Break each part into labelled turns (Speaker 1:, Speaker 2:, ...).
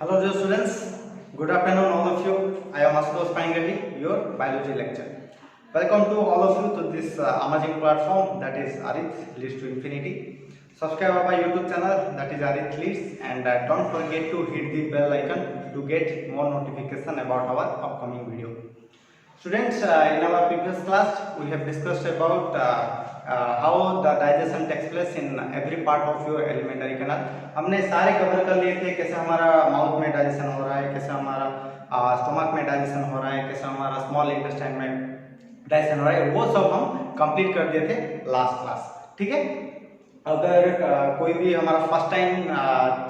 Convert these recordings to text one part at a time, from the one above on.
Speaker 1: Hello dear students, good afternoon all of you. I am Asutosh Paingati, your biology lecturer. Welcome to all of you to this amazing platform that is Arith Leads to Infinity. Subscribe our YouTube channel that is Arith Leads and don't forget to hit the bell icon to get more notification about our upcoming video. Students, in our previous class we have discussed about how the digestion takes place in every part of your alimentary canal. हमने सारे cover कर लिए थे, कैसे हमारा mouth में digestion हो रहा है, कैसे हमारा स्टमक में डाइजेशन हो रहा है, कैसे हमारा स्मॉल इंटेस्टाइन में डाइजेशन हो रहा है, वो सब हम कंप्लीट कर दिए थे लास्ट क्लास. ठीक है. अगर कोई भी हमारा फर्स्ट टाइम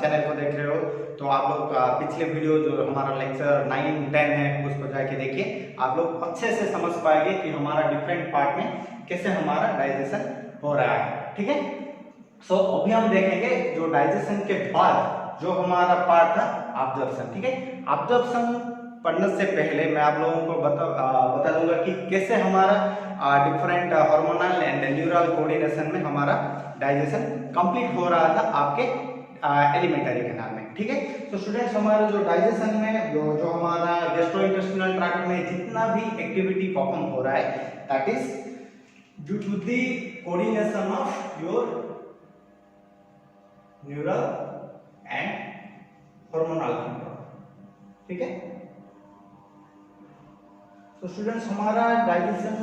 Speaker 1: चैनल को देख रहे हो तो आप लोग पिछले वीडियो जो हमारा लेक्चर 9-10 है उसको जाके देखिए. आप लोग अच्छे से समझ पाएंगे कि हमारा डिफरेंट पार्ट में कैसे हमारा डाइजेशन हो रहा है. ठीक है. सो अभी हम देखेंगे जो डाइजेशन के बाद जो हमारा पार्ट था ऑब्जर्प्शन. ठीक है. ऑब्जर्प्शन पढ़ने से पहले मैं आप लोगों को बता दूंगा कि कैसे हमारा different hormonal and neural coordination में हमारा डाइजेशन कंप्लीट हो रहा था आपके एलिमेंटरी कैनाल में. ठीक है. तो स्टूडेंट्स, हमारा जो डाइजेशन में जो हमारा गैस्ट्रोइंटेस्टिनल ट्रैक्ट में जितना भी एक्टिविटी परफॉर्म हो रहा है that is due to the coordination of your neural and hormonal control. ठीक है. तो स्टूडेंट्स, हमारा डाइजेशन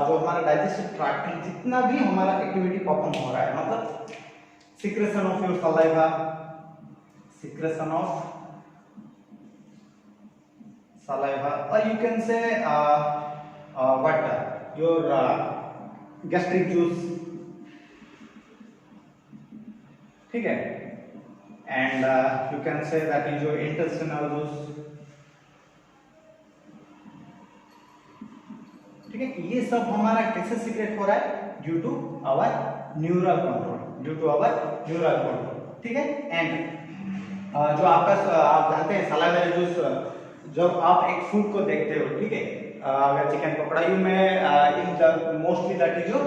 Speaker 1: जो हमारा डाइजेस्टिव ट्रैक्ट में जितना भी हमारा एक्टिविटी परफॉर्म हो रहा है, मतलब secretion of your saliva, secretion of saliva, और you can say what your gastric juice. ठीक है. And you can say that is your intestinal juice. ठीक है. ये सब हमारा कैसे सीक्रेट हो रहा है? Due to our neural control, due to our neural control. ठीक है. एंड जो आपका आप जानते हैं सलाइवरी जूस, जब आप एक फूड को देखते हो, ठीक है, अगर चिकन पकड़ाई में in the mostly that is your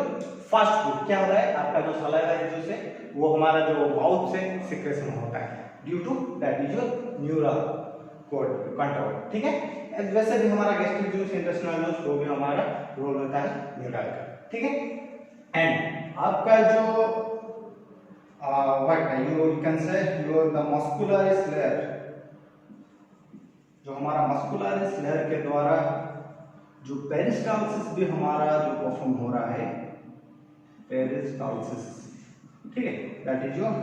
Speaker 1: fast food, क्या होता है आपका जो सलाइवरी जूस है वो हमारा जो माउथ से सिक्रेशन होता है due to that is your neural control. ठीक है. वैसे भी हमारा गैस्ट्रिक जूस, इंटेस्टिनल जूस, वो भी हमारा रोल होता है न्यूरल का. ठीक है. एंड आपका जो what you can say your the muscularis layer, जो हमारा मस्कुलरिस लेयर के द्वारा जो पेरिस्टाल्सिस भी हमारा जो परफॉर्म हो रहा है, पेरिस्टाल्सिस. ठीक है. That is your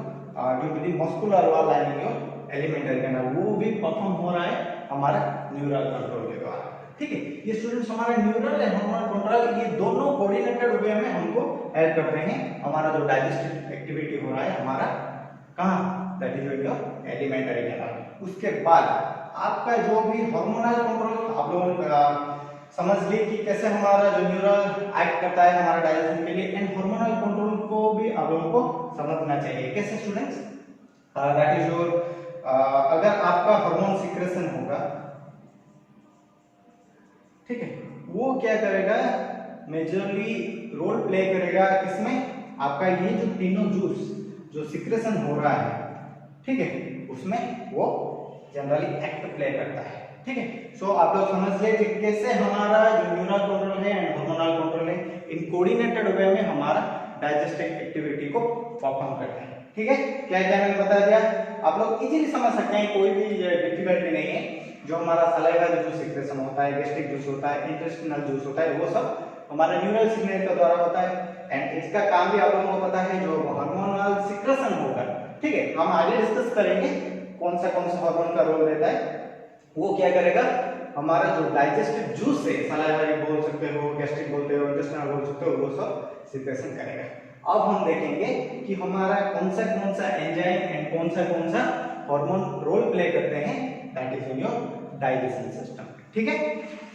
Speaker 1: due to the muscular wall lining your alimentary canal, वो भी परफॉर्म हो रहा है हमारा न्यूरल कंट्रोल के द्वारा. ठीक है. ये स्टूडेंट्स हमारा न्यूरल एंड हार्मोनल कंट्रोल ये दोनों कोऑर्डिनेटेड वे में हमको हेल्प करते हैं. हमारा जो डाइजेस्टिव एक्टिविटी हो रहा है हमारा कहां, that is your alimentary canal. उसके बाद आपका जो भी हार्मोनल कंट्रोल आप लोग समझ लिए कि कैसे हमारा जो न्यूरल एक्ट करता है हमारा डाइजेशन के लिए, एंड हार्मोनल कंट्रोल को भी आप लोगों को समझना चाहिए. कैसे स्टूडेंट्स? दैट इज योर अगर आपका हार्मोन सिक्रेशन होगा, ठीक है, वो क्या करेगा, मेजरली रोल प्ले करेगा किसमें, आपका ये जो तीनों जूस जो सिक्रेशन हो रहा है, ठीक है, उसमें वो जनरली एक्ट प्ले करता है. ठीक है. सो आप लोग समझ ले कि कैसे हमारा जो न्यूरल कंट्रोल है एंड हार्मोनल कंट्रोल है इन कोऑर्डिनेटेड वे में हमारा डाइजेस्टिव एक्टिविटी को परफॉर्म करते हैं. ठीक है. क्या मैंने बता दिया, आप लोग इजीली समझ सकते हैं, कोई भी डिफिकल्टी नहीं है. जो हमारा सलाइवा जो सिक्रेशन होता है, गैस्ट्रिक जूस होता है, इंटेस्टिनल जूस होता है, वो सब हमारा न्यूरल सिग्नल के द्वारा होता है. एंड इसका काम भी आप लोगों को पता है, जो हार्मोनल सिक्रेशन होगा, ठीक है, हम आगे डिस्कस करेंगे कौन सा हार्मोन का रोल रहता है. वो क्या करेगा, हमारा जो डाइजेस्टिव जूस है, सलाइवा बोल सकते हो, गैस्ट्रिक बोलते हो, इंटेस्टिनल बोल सकते हो, वो सब सिक्रेशन करेगा. अब हम देखेंगे कि हमारा कौन सा एंजाइम एंड कौन सा हार्मोन रोल प्ले करते हैं that is in your digestion system. ठीक है.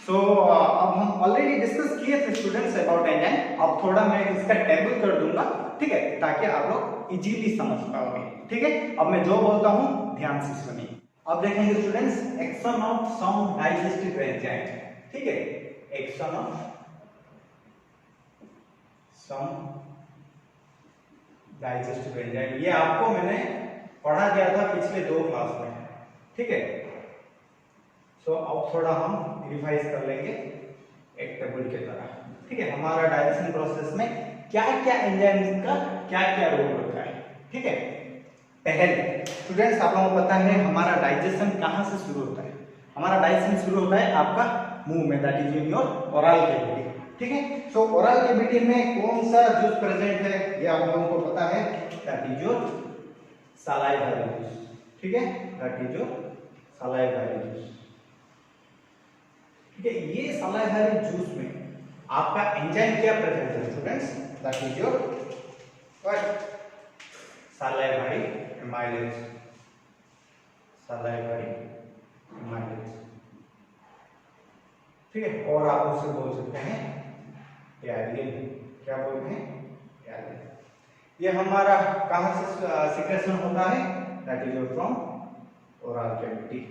Speaker 1: सो अब हम ऑलरेडी डिस्कस किए थे स्टूडेंट्स अबाउट एंजाइम. अब थोड़ा मैं इसका टेबल कर दूंगा, ठीक है, ताकि आप लोग इजीली समझ पाओगे. ठीक है. अब मैं जो बोलता हूं ध्यान से सुनिए. अब देखेंगे students action of some digestive enzyme. ठीक है. Action of some digestive enzyme, ये आपको मैंने पढ़ा गया था पिछले 2 क्लास में. ठीक है। सो अब थोड़ा हम रिवाइज कर लेंगे एक टेबल के तरह, ठीक है। हमारा डाइजेशन प्रोसेस में क्या क्या एंजाइम्स का क्या क्या रोल होता है, ठीक है। पहले स्टूडेंट्स आप लोगों को पता है हमारा डाइजेशन कहाँ से शुरू होता है। हमारा डाइजेशन शुरू होता है आपका मुंह में, that is in your oral cavity, ठीक है। सो ओरल कैविटी में कौन सा जूस प्रेजेंट है ये आप लोगों को पता है, that is your salivary juice, ठीक है, that is your salivary juice, ठीक है। ये सलाइवरी जूस में आपका एंजाइम क्या प्रेजेंट है students, that is your what salivary amylase, salivary amylase, ठीक है। और आप उसे बोल सकते हैं प्यालिन, क्या बोलते हैं प्यालिन। ये हमारा कहां से सिक्रेशन होता है, that is from oral cavity,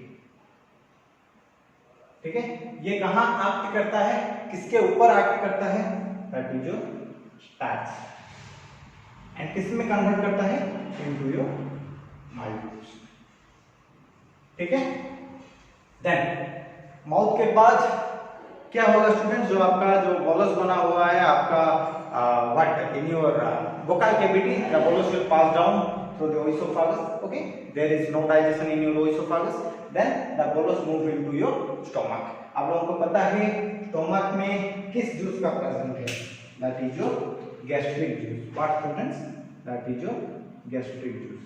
Speaker 1: ठीक है। ये कहां एक्ट करता है, किसके ऊपर एक्ट करता है, दैट इज स्टार्च, एंड किस में कन्वर्ट करता है, इनटू योर माउथ, ठीक है। देन माउथ के बाद क्या होगा स्टूडेंट्स, जो आपका जो बोलस बना हुआ है आपका what in your vocal cavity, the bolus will pass down through the esophagus, okay, there is no digestion in your esophagus, then the bolus move into your stomach। आप लोगों को पता है स्टोमक में किस जूस का प्रेजेंट है, that is your gastric juice, what students, that is your gastric juice।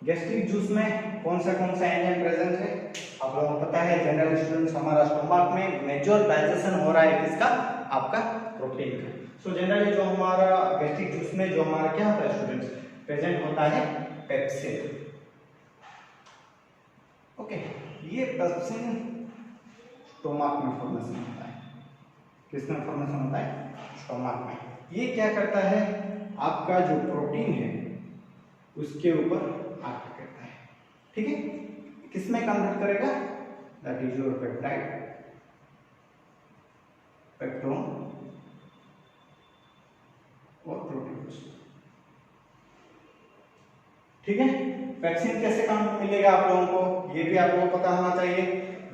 Speaker 1: Gastric juice में कौन सा एंजाइम प्रेजेंट है, आप लोगों को पता है जनरल स्टूडेंट्स हमारा स्टोमक में मेजर डाइजेशन हो रहा है किसका, आपका प्रोटीन का। सो जनरली जो हमारा गैस्ट्रिक जूस में जो हमारा क्या होता है स्टूडेंट्स, प्रेजेंट होता है पेप्सिन, ओके। ये पेप्सिन स्टोमक में फॉर्मेशन होता है, किसमें फॉर्मेशन होता है, स्टोमक में। ये क्या करता है, आपका जो प्रोटीन है उसके ऊपर एक्ट करता है, ठीक है। किसमें कन्वर्ट करेगा, that is your peptide, peptone और प्रोटीन्स, ठीक है। पेप्सिन कैसे काम मिलेगा आप लोगों को, ये भी आप लोगों को पता होना चाहिए।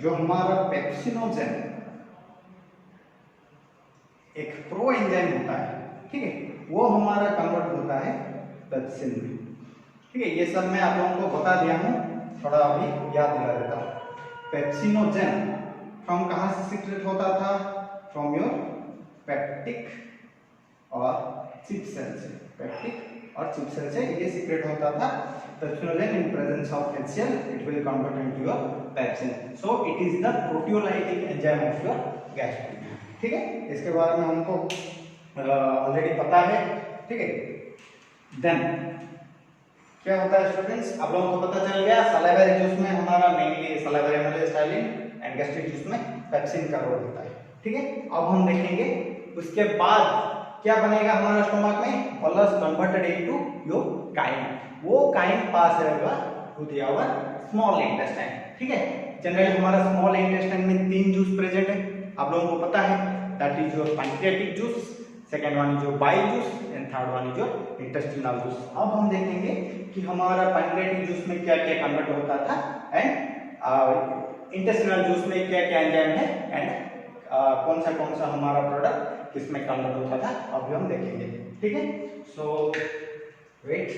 Speaker 1: जो हमारा पेप्सिनोजेन एक प्रो एंजाइम होता है, ठीक है, वो हमारा कन्वर्ट होता है पेप्सिन में, ठीक है। ये सब मैं आप लोगों को बता दिया हूं, थोड़ा अभी याद दिला देता हूं। पेप्सिनोजेन फ्रॉम कहां से सीक्रेट होता था, फ्रॉम योर पेप्टिक और चिप सेल से, पेप्टिक और चिप सेल से ये सीक्रेट होता था। Pepsinogen in presence of HCl it will convert into your pepsin, so it is the proteolytic enzyme of your gastric, ठीक है। इसके बारे में हमको ऑलरेडी पता है, ठीक है। देन क्या होता है स्टूडेंट्स, आप लोगों को पता चल गया सलाइवरी जूस में हमारा mainly salivary amylase and gastric juice में पेप्सिन का रोल होता है, ठीक है। अब हम देखेंगे उसके बाद क्या बनेगा हमारा स्टोमक में, bolus converted into your chyme, वो काइन पास रहेगा to the our small intestine, ठीक है। जनरली हमारा स्मॉल इंटेस्टाइन में 3 जूस प्रेजेंट है, आप लोगों को पता है, that is your pancreatic juice, second one is your bile juice and third one is your intestinal juice. अब हम देखेंगे कि हमारा पैंक्रियाटिक जूस में क्या क्या कन्वर्ट होता था एंड इंटेस्टिनल जूस में क्या क्या एंजाइम है एंड कौन सा हमारा प्रोडक्ट किसमें कन्वर्ट होता था, अभी हम देखेंगे, ठीक है। सो वेट,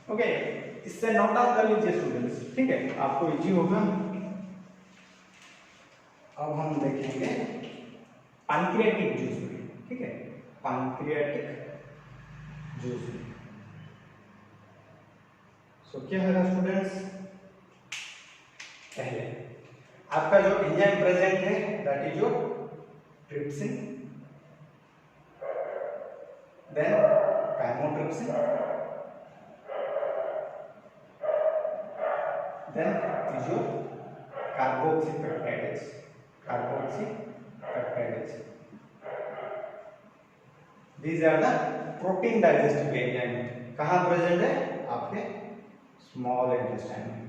Speaker 1: ओके, इससे नोट डाउन कर लीजिए स्टूडेंट्स, ठीक है, आपको इजी होगा। अब हम देखेंगे पैंक्रियाटिक जूस में, ठीक है, पैंक्रियाटिक जूस में। सो क्या है स्टूडेंट्स, पहले आपका जो एंजाइम प्रेजेंट है that is your trypsin, then chymotrypsin, then is your carboxypeptidase, these are the protein digestive enzyme, कहाँ प्रेजेंट है, आपके स्मॉल इंटेस्टाइन में,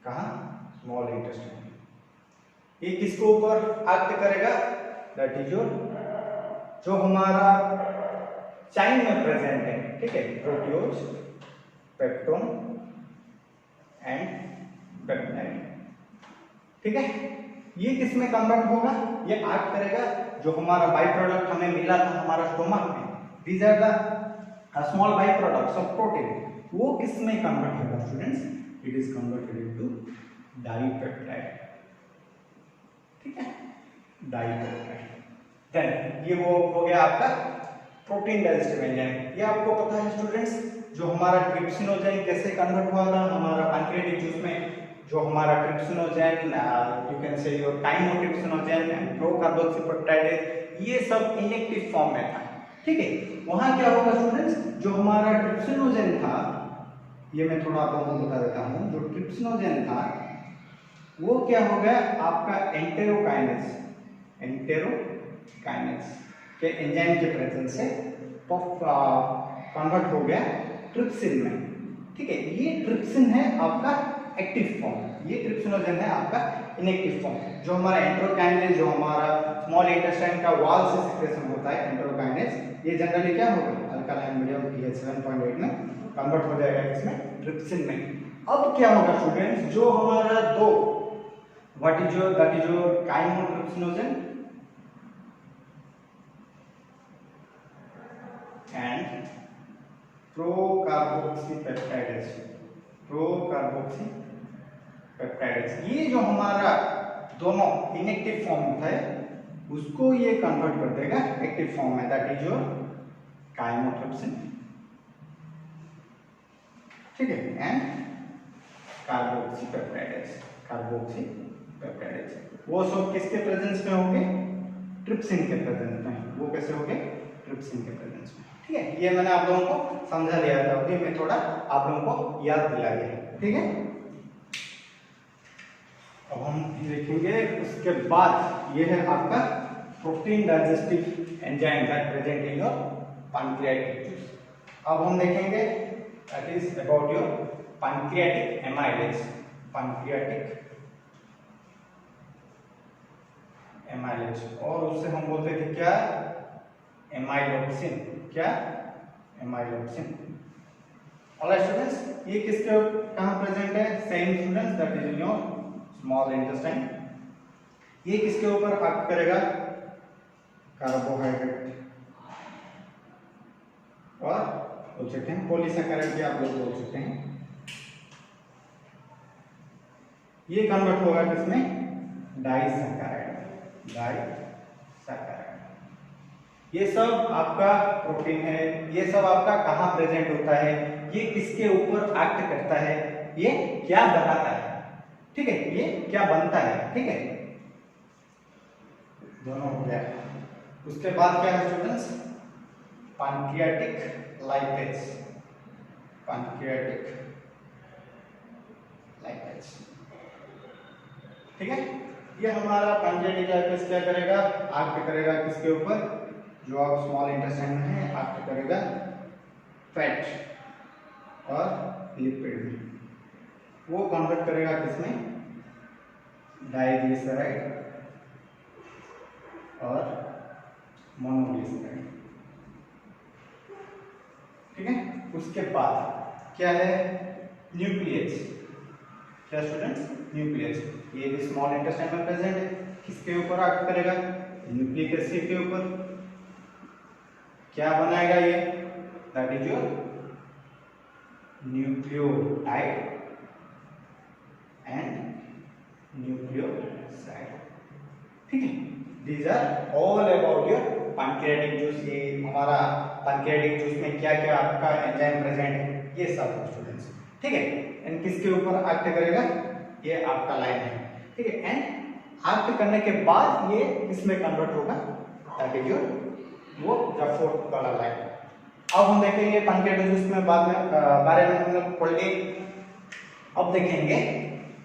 Speaker 1: कहाँ, स्मॉल इंटेस्टाइन में। ये किसके ऊपर एक्ट करेगा, दैट इज योर जो हमारा चाइन में प्रेजेंट है, ठीक है, प्रोटियोज पेप्टोन एंड पेप्टाइड। ठीक है, ये किस में कन्वर्ट होगा? ये एक्ट करेगा जो हमारा बाई प्रोडक्ट हमें मिला था हमारा स्टोमक में, these are the small by products of protein, वो किस में कन्वर्ट होगा students? It is converted into dipeptide. ठीक है, डाइपेप्टाइड। देन ये वो हो गया आपका प्रोटीन डाइजेस्टिव एंजाइम। ये आपको पता है स्टूडेंट्स, जो हमारा ट्रिप्सिनोजेन कैसे कन्वर्ट हुआ था हमारा पैंक्रियाटिक जूस में, जो हमारा trypsinogen you can say your chymotrypsinogen and procarboxypeptide, ये सब इनएक्टिव फॉर्म में था। ठीक है, वहां क्या होगा स्टूडेंट्स, जो हमारा ट्रिप्सिनोजेन था, ये मैं थोड़ा आप लोगों को बता देता हूं, जो ट्रिप्सिनोजेन था वो क्या हो गया आपका एंटेरोकाइनेज के एंजाइम के प्रेजेंस से कन्वर्ट हो गया ट्रिप्सिन में। ठीक है, ये ट्रिप्सिन है आपका एक्टिव फॉर्म, ये ट्रिप्सिनोजेन है आपका इनएक्टिव फॉर्म। जो हमारा एंटेरोकाइनेज, जो हमारा स्मॉल इंटेस्टाइन का वॉल से सिक्रेशन होता है एंटेरोकाइनेज, ये जनरली क्या होगा अल्कालाइन मीडियम pH 7.8 में कन्वर्ट हो जाएगा इसमें ट्रिप्सिन में। अब क्या होगा स्टूडेंट्स, जो हमारा दो that is your chymotrypsinogen and procarboxypeptidase, ये जो हमारा दोनों इनएक्टिव फॉर्म था उसको ये कन्वर्ट कर देगा एक्टिव फॉर्म में, दैट इज योर काइमोट्रिप्सिन। ठीक है, एंड कार्बोक्सीपेप्टाइडेज वो सब किसके प्रेजेंस में होंगे? ट्रिप्सिन के प्रेजेंस में। वो कैसे होंगे? ट्रिप्सिन के प्रेजेंस में। ठीक है, ये मैंने आप लोगों को समझा दिया था, ओके, मैं थोड़ा आप लोगों को याद दिला दिया। ठीक है, अब हम देखेंगे उसके बाद ये है आपका protein digestive enzyme that present in your pancreatic juice. अब हम देखेंगे that is about your pancreatic amylase. और उससे हम बोलते थे क्या? एमाइलोक्सिन। क्या? एमाइलोक्सिन। ऑलराइट स्टूडेंट्स, ये किसके कहां प्रेजेंट है? Same students, that is in your small intestine. ये किसके ऊपर एक्ट करेगा? कार्बोहाइड्रेट और बोल सकते हैं पॉलीसैकेराइड भी आप लोग बोल सकते हैं। ये कन्वर्ट होगा किसमें? डाइसैकेराइड। ये सब आपका प्रोटीन है, ये सब आपका कहां प्रेजेंट होता है, ये किसके ऊपर एक्ट करता है, ये क्या बनाता है? ठीक है, ये क्या बनता है? ठीक है, दोनों हो गया। उसके बाद क्या है स्टूडेंट्स? Pancreatic lipase. ठीक है, ये हमारा पैंक्रियाटिक लाइपेज क्या करेगा? एक्ट करेगा किसके ऊपर? जो आप स्मॉल इंटेस्टाइन में है, एक्ट करेगा फैट और लिपिड में। वो कन्वर्ट करेगा किसमें? डाइग्लिसराइड और मोनोग्लिसराइड। ठीक है, उसके बाद क्या है? न्यूक्लियस। क्या स्टूडेंट्स? न्यूक्लियस। ये भी स्मॉल इंटेस्टाइन में प्रेजेंट है, किसके ऊपर एक्ट करेगा? न्यूक्लिक एसिड के ऊपर। क्या बनाएगा ये? That is your nucleotide and nucleoside. ठीक है, these are all about your pancreatic juice. ये हमारा पैंक्रियाटिक जूस में क्या क्या आपका एंजाइम प्रेजेंट है, ये सब स्टूडेंट्स। ठीक है, एंड किसके ऊपर एक्ट करेगा? ये आपका लाइन है। ठीक है, एंड एक्ट करने के बाद ये किसमें कन्वर्ट होगा? दैट इज योर वो फोर्थ वाला लाइन। अब हम देखेंगे पैंक्रियाटिक जूस में बाद में बारे में हम लोग पढ़ लिए। अब देखेंगे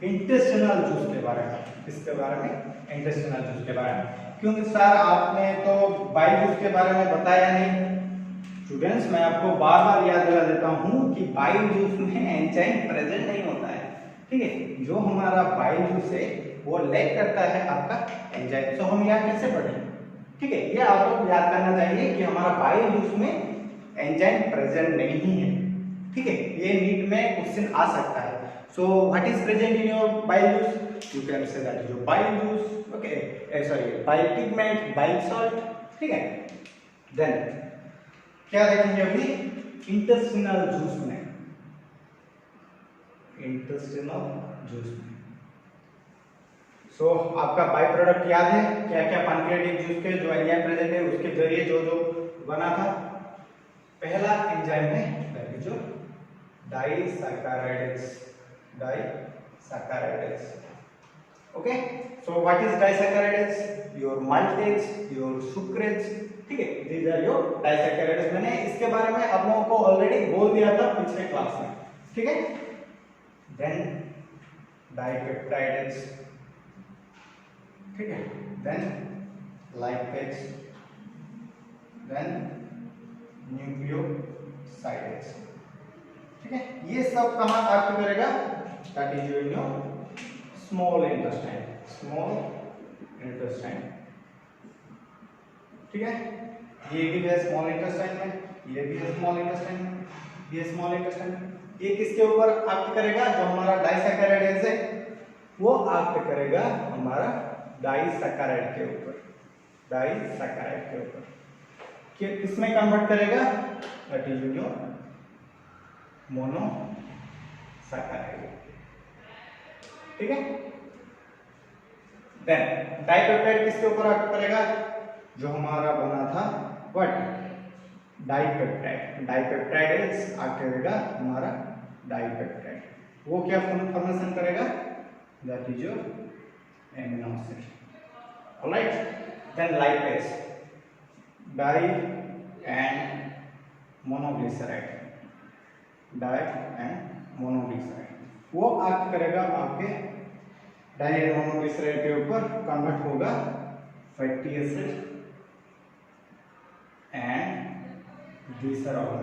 Speaker 1: इंटेस्टिनल जूस के बारे में। किसके बारे में? इंटेस्टिनल जूस के बारे में। क्योंकि सर आपने तो बाइल जूस के बारे में बताया नहीं। स्टूडेंट्स, मैं आपको बार बार याद दिला देता हूँ कि बाइल जूस में एंजाइम प्रेजेंट नहीं होता है। ठीक है, जो हमारा बाइल जूस है वो लैक करता है आपका एंजाइम। तो हम यहाँ कैसे पढ़ें? ठीक है, ये आप लोग याद करना चाहिए कि हमारा बाइल जूस में एंजाइम प्रेजेंट नहीं है। ठीक है, ये नीट में क्वेश्चन आ सकता है। So what is present in your bile juice, you can say that your bile juice, okay, sorry bile pigment, bile salt, ठीक है। देन क्या देखेंगे अभी इंटेस्टिनल जूस में, इंटेस्टिनल जूस में। सो आपका बाई प्रोडक्ट याद है क्या क्या पैंक्रियाटिक जूस के जो एंजाइम प्रेजेंट है उसके जरिए जो जो बना था। पहला एंजाइम है दैट इज जो disaccharidase, disaccharidase, okay. So what is disaccharidase, your maltase, your sucrase, ठीक है, दीज आर योर डाइसैकेराइडेज। मैंने इसके बारे में आप लोगों को ऑलरेडी बोल दिया था पिछले क्लास में, ठीक है। देन डाइपेप्टाइडेज, ठीक है, देन लाइपेज, देन न्यूक्लियोसाइडेज, ठीक है। ये सब कहाँ एक्ट करेगा, that is in your small intestine, small intestine, ठीक है। ये भी है स्मॉल इंटेस्टाइन में, ये भी है स्मॉल इंटेस्टाइन में, ये स्मॉल इंटेस्टाइन में। ये किसके ऊपर एक्ट करेगा, जो हमारा डाइसैकेराइडेज है वो एक्ट करेगा हमारा डाइसैकेराइड के ऊपर, डाइसैकेराइड के ऊपर किसमें कन्वर्ट करेगा, दैट इज योर मोनोसैकेराइड, ठीक है। देन डाइपेप्टाइड किसके ऊपर एक्ट करेगा, जो हमारा बना था व्हाट डाइपेप्टाइड, डाइपेप्टाइडेज एक्ट करेगा हमारा डाइपेप्टाइड, वो क्या फॉर्मेशन करेगा, that is your amino acid, alright. Then lipase, di and monoglyceride, di and monoglyceride, वो एक्ट करेगा आपके डाई एंड मोनोग्लिसराइड के ऊपर, कन्वर्ट होगा fatty acid and glycerol,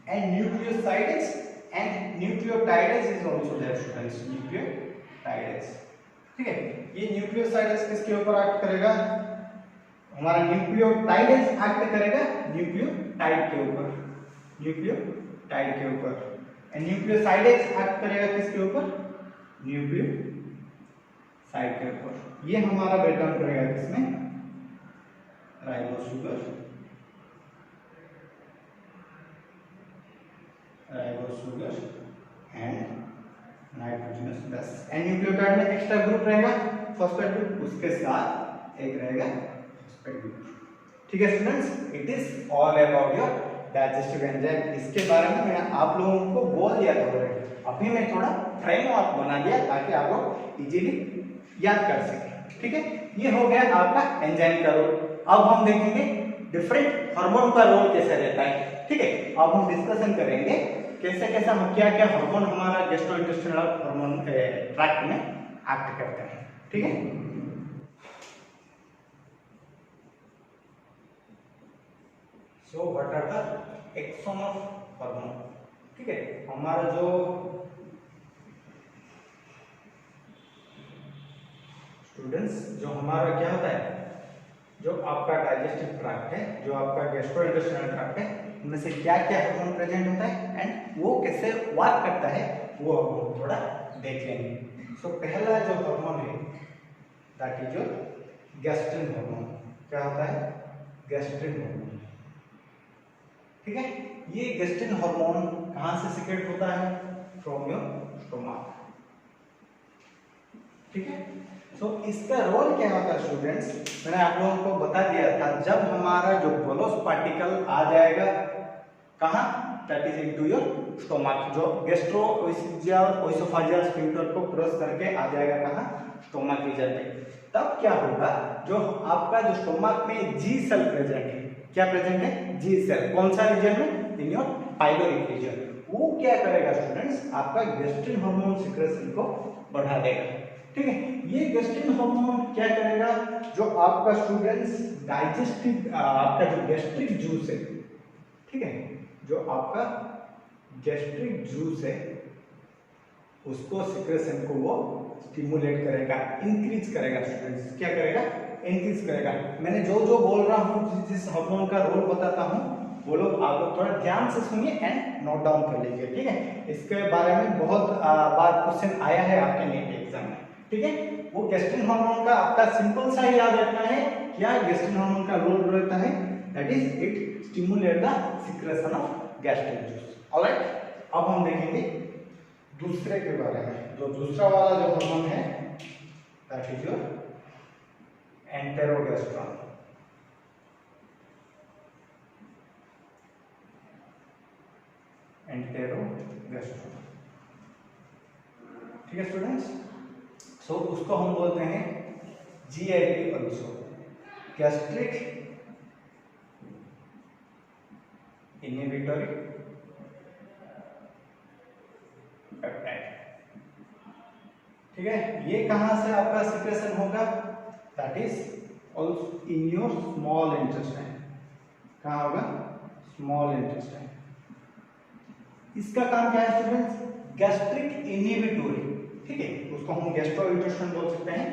Speaker 1: and nucleosides and nucleotides is also there students, nucleotides, ठीक है। ये nucleosides किसके ऊपर एक्ट करेगा, हमारा न्यूक्लियोटाइड्स एक्ट करेगा न्यूक्लियोटाइड के ऊपर, न्यूक्लियोटाइड के ऊपर, एंड न्यूक्लियोसाइड्स एक्ट करेगा किसके ऊपर, न्यूक्लियोसाइड के ऊपर। ये हमारा ब्रेक डाउन करेगा किसमें, ribosugar, ribosugar and nitrogenous base, and nucleotide में एक्स्ट्रा ग्रुप रहेगा फॉस्फेट ग्रुप, उसके साथ एक रहेगा फॉस्फेट ग्रुप, ठीक है students. It is all about your digestive enzyme. इसके बारे में मैं आप लोगों को बोल दिया था ऑलरेडी, अभी मैं थोड़ा फ्रेमवर्क बना दिया ताकि आप लोग इजीली याद कर सकें, ठीक है। ये हो गया आपका एंजाइम का रोल। अब हम देखेंगे डिफरेंट हार्मोन का रोल कैसे रहता है, ठीक है। अब हम डिस्कशन करेंगे कैसे कैसे हम क्या क्या हार्मोन हमारा गैस्ट्रोइंटेस्टाइनल हार्मोन ट्रैक्ट में एक्ट करते हैं, ठीक है। So what are the actions of hormone, ठीक है। हमारा जो स्टूडेंट्स जो हमारा क्या होता है, जो आपका डाइजेस्टिव ट्रैक्ट है, जो आपका गैस्ट्रोइंटेस्टाइनल ट्रैक्ट है, उनमें से क्या क्या हार्मोन प्रेजेंट होता है एंड वो कैसे वर्क करता है वो हम थोड़ा देख लेंगे। सो पहला जो हार्मोन है that is your gastrin hormone. क्या होता है, गैस्ट्रिन हार्मोन, ठीक है। ये गैस्ट्रिन हार्मोन कहाँ से सीक्रेट होता है, फ्रॉम योर स्टोमक, ठीक है। सो इसका रोल क्या होता है स्टूडेंट्स, मैंने आप लोगों को बता दिया था, जब हमारा जो बोलोस पार्टिकल आ जाएगा कहाँ, that is into your stomach, जो गैस्ट्रोइसोफेजियल ओइसोफेजियल स्फिंक्टर को क्रॉस करके आ जाएगा कहाँ, स्टोमक रीजन में। तब क्या होगा, जो आपका जो स्टोमक में जी सेल प्रेजेंट है, क्या प्रेजेंट है, जी सेल, कौन सा रीजन में, इन योर पाइलोरिक रीजन, वो क्या करेगा स्टूडेंट्स, आपका गैस्ट्रिन हार्मोन सिक्रेशन को बढ़ा देगा, ठीक है। ये गैस्ट्रिन हार्मोन क्या करेगा, जो आपका स्टूडेंट्स डाइजेस्टिव आपका जो गैस्ट्रिक जूस है, ठीक है, जो आपका गैस्ट्रिक जूस है उसको सिक्रेशन को वो स्टिमुलेट करेगा, इंक्रीज करेगा स्टूडेंट्स, क्या करेगा, इंक्रीज करेगा। मैंने जो जो बोल रहा हूँ, जिस हार्मोन का रोल बताता हूँ, वो लोग आप लोग थोड़ा ध्यान से सुनिए एंड नोट डाउन कर लीजिए, ठीक है। इसके बारे में बहुत बार क्वेश्चन आया है आपके नीट एग्जाम में, ठीक है। वो गैस्ट्रिन हार्मोन का आपका सिंपल सा याद रखना है, क्या गैस्ट्रिन हार्मोन का रोल रहता है, that is it stimulate the secretion of gastric juice. Alright, अब हम देखेंगे दूसरे के बारे में। जो दूसरा वाला जो हार्मोन है दैट इज योर एंटेरोगेस्ट्रॉन। एंटेरोगेस्ट्रॉन, ठीक है स्टूडेंट्स। सो उसको हम बोलते हैं GIP also, gastric inhibitory peptide, ठीक है। ये कहां से आपका सिक्रेशन होगा, that is also in your small intestine. कहां होगा, स्मॉल इंटेस्टाइन। इसका काम क्या है स्टूडेंट्स, गैस्ट्रिक इनहिबिटरी, ठीक है। उसको हम गैस्ट्रोइंटेस्टाइन बोल सकते हैं,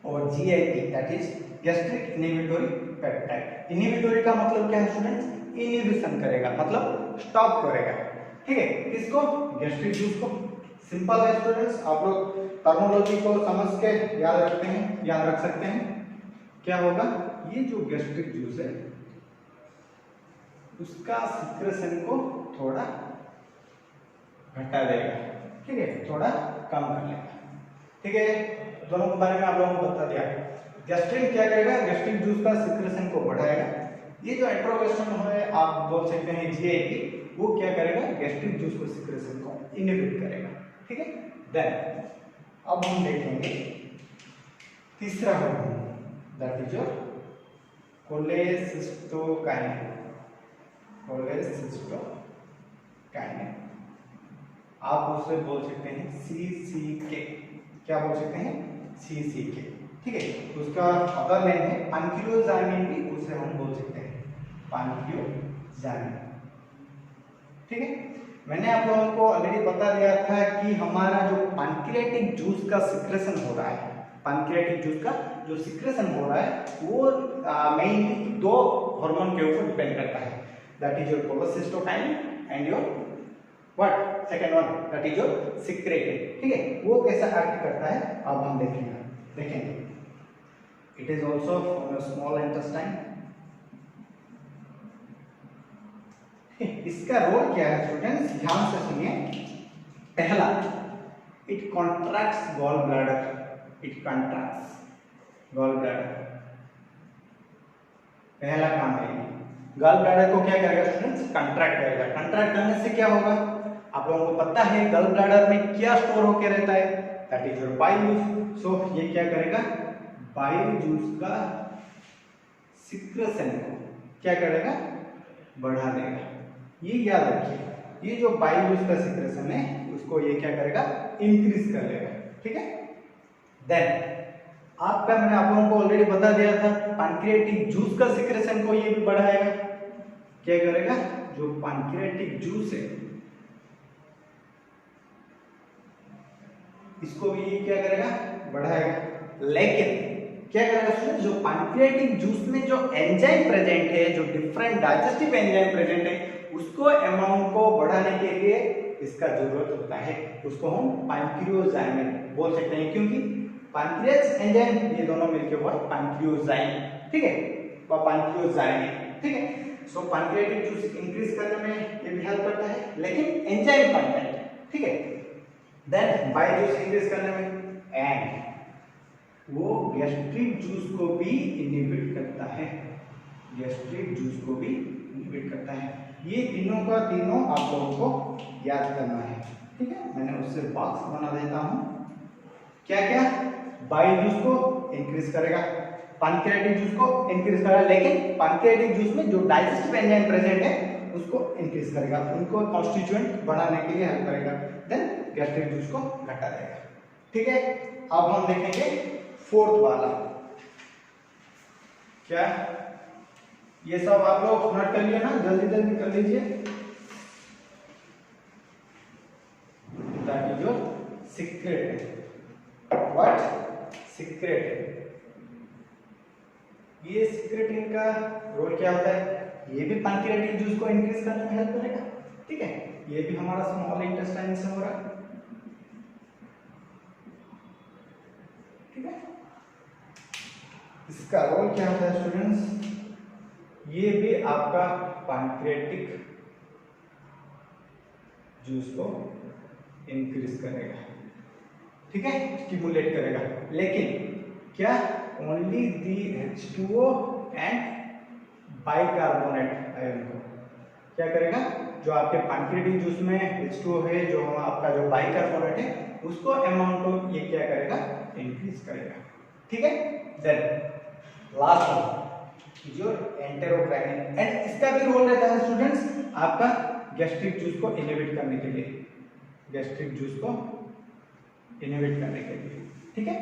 Speaker 1: और GIP that is gastric inhibitory peptide. Inhibitory का मतलब क्या है स्टूडेंट्स, इनहिबिशन करेगा, मतलब स्टॉप करेगा, ठीक है। किसको, गैस्ट्रिक जूस को। सिंपल है स्टूडेंट्स, आप लोग टर्मिनोलॉजी को समझ के याद रखते हैं, याद रख सकते हैं। क्या होगा, ये जो गैस्ट्रिक जूस है उसका सिक्रेशन को थोड़ा घटा देगा, ठीक है, थोड़ा कम कर लेगा, ठीक है। दोनों के बारे में आप लोगों को बता दिया। गैस्ट्रिन क्या करेगा, गैस्ट्रिक जूस का सिक्रेशन को बढ़ाएगा। ये जो एंटेरोगेस्ट्रॉन है आप बोल सकते हैं GIP, वो क्या करेगा, गैस्ट्रिक जूस को सिक्रेशन को इनहिबिट करेगा, ठीक है। देन अब हम देखेंगे तीसरा hormone that is your cholecystokinin. Cholecystokinin आप उसे बोल सकते हैं CCK। क्या बोल सकते हैं, CCK, ठीक है। उसका अदर नेम है पैंक्रियोजाइमिन, भी उसे हम बोल सकते हैं पैंक्रियोजाइमिन, ठीक है। मैंने आप लोगों को ऑलरेडी बता दिया था कि हमारा जो पैंक्रियाटिक जूस का सिक्रेशन हो रहा है, पैंक्रियाटिक जूस का जो सिक्रेशन हो रहा है वो मेनली दो हार्मोन के ऊपर डिपेंड करता है, that is your cholecystokinin and your what second one that is your secretin, ठीक है। वो कैसा एक्ट करता है अब हम देखेंगे। It is also from your small intestine. इसका रोल क्या है स्टूडेंट्स, ध्यान से सुनिए। पहला, it contracts gall bladder, it contracts gall bladder, पहला काम है। गॉल ब्लैडर को क्या करेगा स्टूडेंट्स, कंट्रैक्ट करेगा। कंट्रैक्ट करने से क्या होगा, आप लोगों को पता है गॉल ब्लैडर में क्या स्टोर होके रहता है, that is your bile juice. So ये क्या करेगा, बाइल जूस का सिक्रेशन को क्या करेगा, बढ़ा देगा। ये याद रखिए, ये जो बाइल जूस का सिक्रेशन है उसको ये क्या करेगा, इंक्रीज कर लेगा, ठीक है। देन आपका मैंने आप लोगों को ऑलरेडी बता दिया था, पैंक्रियाटिक जूस का सिक्रेशन को ये भी बढ़ाएगा। क्या करेगा, जो पैंक्रियाटिक जूस है इसको भी ये क्या करेगा, बढ़ाएगा। लेकिन क्या करेगा स्टूडेंट, जो पैंक्रियाटिक जूस में जो एंजाइम प्रेजेंट है, जो डिफरेंट डाइजेस्टिव एंजाइम प्रेजेंट है, उसको अमाउंट को बढ़ाने के लिए इसका जरूरत होता है। उसको हम पैंक्रियोजाइमिन बोल सकते हैं, क्योंकि पैंक्रियास एंजाइम ये दोनों मिलकर हुआ पैंक्रियोजाइम, ठीक है, और पैंक्रियोजाइमिन, ठीक है। सो पैंक्रियाटिक जूस इंक्रीज करने में ये भी हेल्प करता है, लेकिन एंजाइम कंटेंट, ठीक है। देन बाइल जूस इंक्रीज करने में, एंड वो गैस्ट्रिक जूस को भी इनहिबिट करता है, गैस्ट्रिक जूस को भी इनहिबिट करता है। ये तीनों का तीनों आप लोगों को याद करना है, ठीक है। मैंने उससे बॉक्स बना देता हूं। क्या क्या, बाइल जूस को इंक्रीज करेगा, पैंक्रियाटिक जूस को इंक्रीज करेगा, लेकिन पैंक्रियाटिक जूस में जो डाइजेस्टिव एंजाइम प्रेजेंट है उसको इंक्रीज करेगा, उनको कॉन्स्टिट्यूएंट बढ़ाने के लिए हेल्प करेगा। देन गैस्ट्रिक जूस को घटा देगा, ठीक है। अब हम देखेंगे फोर्थ वाला। क्या, ये सब आप लोग नोट कर लिए ना, जल्दी जल्दी कर लीजिए। That is your secretin. What, secretin. ये सिक्रेटिन का रोल क्या होता है, ये भी पैंक्रियाटिक जूस को इंक्रीज करने में हेल्प करेगा। ठीक है, ये भी हमारा स्मॉल इंटेस्टाइन से हो रहा है। ठीक है, इसका रोल क्या होता है स्टूडेंट्स, ये भी आपका पैंक्रियाटिक जूस को इंक्रीज करेगा। ठीक है, स्टिमुलेट करेगा, लेकिन क्या only the H2O and bicarbonate ion को क्या करेगा, जो आपके पैंक्रियाटिक जूस में H2O है, जो आपका जो बाइकार्बोनेट है, उसको अमाउंट को ये क्या करेगा, इंक्रीज करेगा। ठीक है, then last one your enterocrinin, and इसका भी रोल रहता है स्टूडेंट्स आपका गैस्ट्रिक जूस को इनहिबिट करने के लिए, गैस्ट्रिक जूस को इनहिबिट करने के लिए। ठीक है,